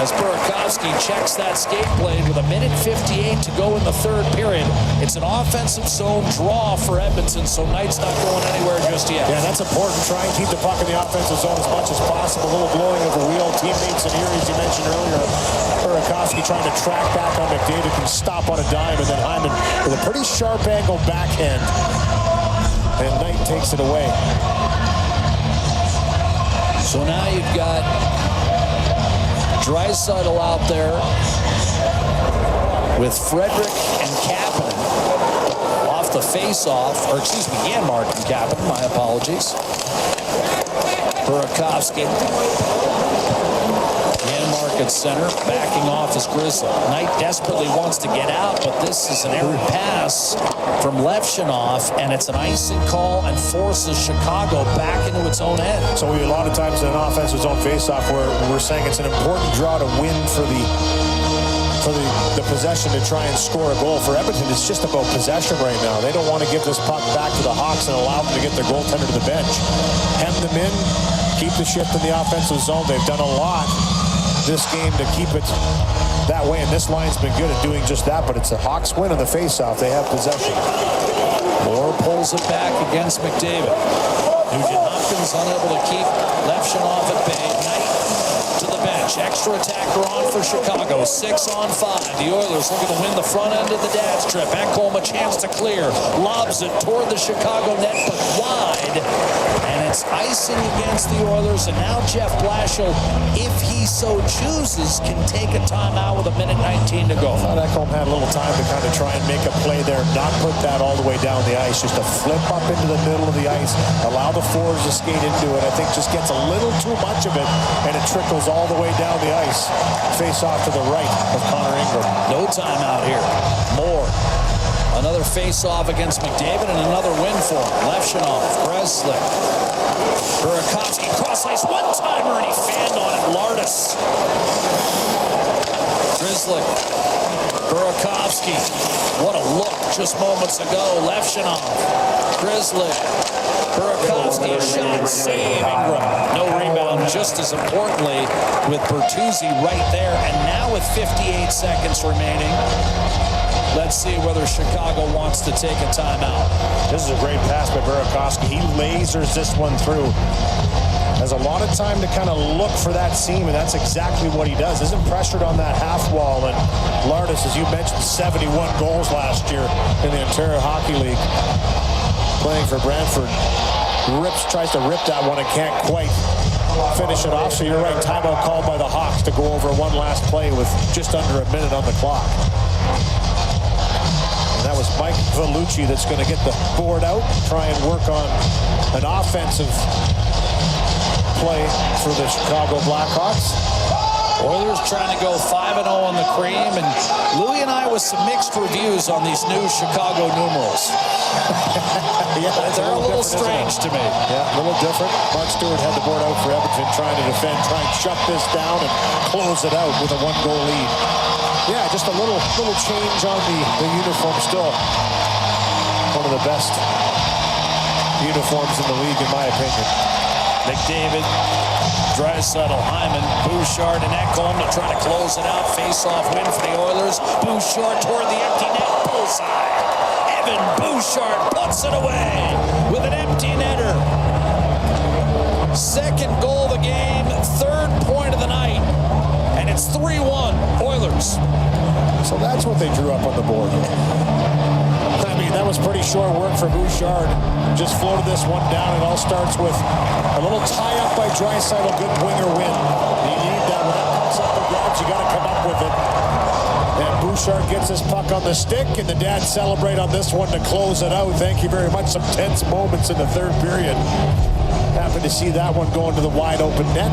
[SPEAKER 1] as Burakovsky checks that skate blade with 1:58 to go in the third period. It's an offensive zone draw for Edmonton, so Knight's not going anywhere just yet.
[SPEAKER 2] Yeah, that's important. Try and keep the puck in the offensive zone as much as possible. A little blowing of a wheel. Teammates in here, as you mentioned earlier. Burakovsky trying to track back on McDavid, can stop on a dime, and then Hyman with a pretty sharp angle backhand. And Knight takes it away.
[SPEAKER 1] So now you've got Draisaitl out there with Frederick and Kapanen off the face-off, or excuse me, Janmark and Kapanen, my apologies. Burakovsky. Janmark at center, backing off his Grizzly. Knight desperately wants to get out, but this is an errant pass from Levshunov, and it's an icing call and forces Chicago back into its own end.
[SPEAKER 2] So a lot of times in an offensive zone faceoff where we're saying it's an important draw to win for the possession to try and score a goal. For Edmonton, it's just about possession right now. They don't want to give this puck back to the Hawks and allow them to get their goaltender to the bench. Hem them in, keep the shift in the offensive zone. They've done a lot this game to keep it that way, and this line's been good at doing just that, but it's a Hawks win on the faceoff. They have possession.
[SPEAKER 1] Moore pulls it back against McDavid. Nugent-Hopkins unable to keep Levshunov at bay. Knight to the bench. Extra attacker on for Chicago. 6-on-5. The Oilers looking to win the front end of the dad's trip. Ekholm a chance to clear. Lobs it toward the Chicago net, but wide. And it's icing against the Oilers. And now Jeff Blashill, if he so chooses, can take a timeout with 1:19 to go.
[SPEAKER 2] I thought Ekholm had a little time to kind of try and make a play there, not put that all the way down the ice, just to flip up into the middle of the ice, allow the forwards to skate into it. I think just gets a little too much of it, and it trickles all the way down the ice. Face off to the right of Connor Ingram.
[SPEAKER 1] No timeout here. Moore. Another face-off against McDavid and another win for him. Levshunov, Grzelcyk, Burakovsky, cross-ice, one-timer, and he fanned on it. Lardis. Grzelcyk, Burakovsky. What a look just moments ago. Levshunov, Grzelcyk, Burakovsky, a shot, save Ingram. No rebound, just as importantly, with Bertuzzi right there. And now with 58 seconds remaining, let's see whether Chicago wants to take a timeout.
[SPEAKER 2] This is a great pass by Burakovsky. He lasers this one through. Has a lot of time to kind of look for that seam, and that's exactly what he does. Isn't pressured on that half wall. And Lardis, as you mentioned, 71 goals last year in the Ontario Hockey League. Playing for Brantford. Tries to rip that one and can't quite finish it off. So you're right, timeout called by the Hawks to go over one last play with just under a minute on the clock. That was Mike Vellucci that's going to get the board out, try and work on an offensive play for the Chicago Blackhawks.
[SPEAKER 1] Oilers trying to go 5-0 on the cream, and Louie and I with some mixed reviews on these new Chicago numerals.
[SPEAKER 2] Yeah,
[SPEAKER 1] they're a little strange to me.
[SPEAKER 2] Yeah, a little different. Mark Stewart had the board out for Edmonton, trying to defend, try and shut this down and close it out with a 1-goal lead. Yeah, just a little change on the uniform. Still one of the best uniforms in the league, in my opinion.
[SPEAKER 1] McDavid, Draisaitl, Hyman, Bouchard, and Ekholm to try to close it out. Face-off win for the Oilers. Bouchard toward the empty net. Bullseye. Evan Bouchard puts it away with an empty netter. Second goal of the game, third point of the night. And it's 3-1 Oilers.
[SPEAKER 2] So that's what they drew up on the board. I mean, that was pretty short work for Bouchard. Just floated this one down. It all starts with a little tie-up by Draisaitl. Good winger win. You need that when that comes up the grabs. You got to come up with it. And Bouchard gets his puck on the stick, and the Dads celebrate on this one to close it out. Thank you very much. Some tense moments in the third period. Happy to see that one going to the wide open net.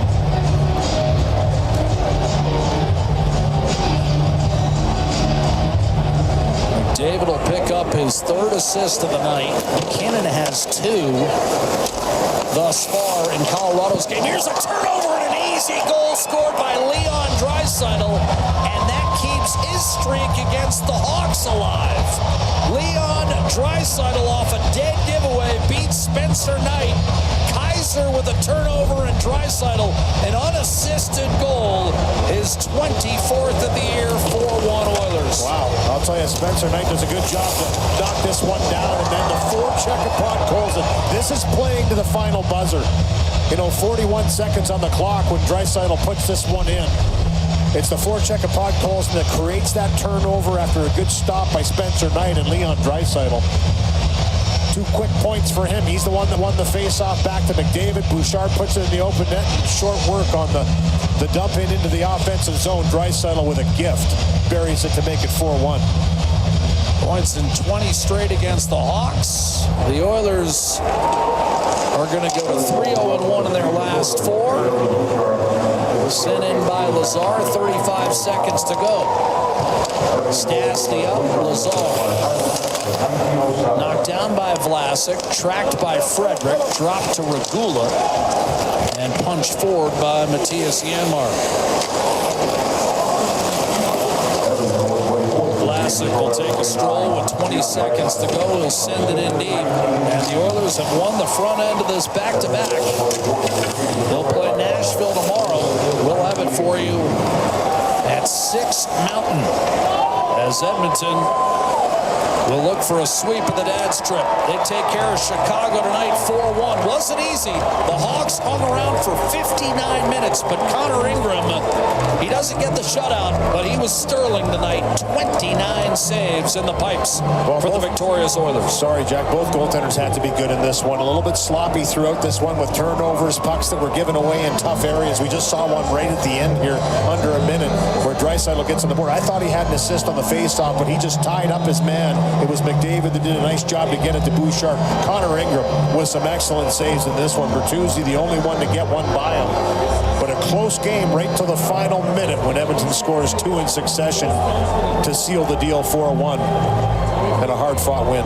[SPEAKER 1] David will pick up his third assist of the night. McKinnon has 2 thus far in Colorado's game. Here's a turnover and an easy goal scored by Leon Draisaitl, and that keeps his streak against the Hawks alive. Leon Draisaitl off a dead giveaway beats Spencer Knight. Kaiser with a turnover, and Draisaitl an unassisted goal, his 24th of the year, 4-1 Oilers.
[SPEAKER 2] Wow, I'll tell you, Spencer Knight does a good job to knock this one down, and then the forecheck upon Colson. This is playing to the final buzzer. 41 seconds on the clock when Draisaitl puts this one in. It's the forecheck upon Colson that creates that turnover after a good stop by Spencer Knight and Leon Draisaitl. 2 quick points for him. He's the one that won the face-off back to McDavid. Bouchard puts it in the open net. Short work on the dump in into the offensive zone. Draisaitl with a gift. Buries it to make it 4-1.
[SPEAKER 1] Points in 20 straight against the Hawks. The Oilers are going to go to 3-0-1 in their last 4. Sent in by Lazar. 35 seconds to go. Stastny up. Lazar. Knocked down by Vlasic, tracked by Frederick, dropped to Regula, and punched forward by Matthias Janmark. Vlasic will take a stroll with 20 seconds to go. He'll send it in deep. And the Oilers have won the front end of this back-to-back. They'll play Nashville tomorrow. We'll have it for for you at 6 Mountain as Edmonton will look for a sweep of the dad's trip. They take care of Chicago tonight 4-1. Wasn't easy. The Hawks hung around for 59 minutes, but Connor Ingram, he doesn't get the shutout, but he was sterling tonight. 29 saves in the pipes for the victorious Oilers.
[SPEAKER 2] Sorry, Jack. Both goaltenders had to be good in this one. A little bit sloppy throughout this one with turnovers, pucks that were given away in tough areas. We just saw one right at the end here, under a minute, where Draisaitl gets on the board. I thought he had an assist on the faceoff, but he just tied up his man. It was McDavid that did a nice job to get it to Bouchard. Connor Ingram with some excellent saves in this one. Bertuzzi, the only one to get one by him. But a close game right to the final minute when Edmonton scores 2 in succession to seal the deal 4-1 and a hard-fought win.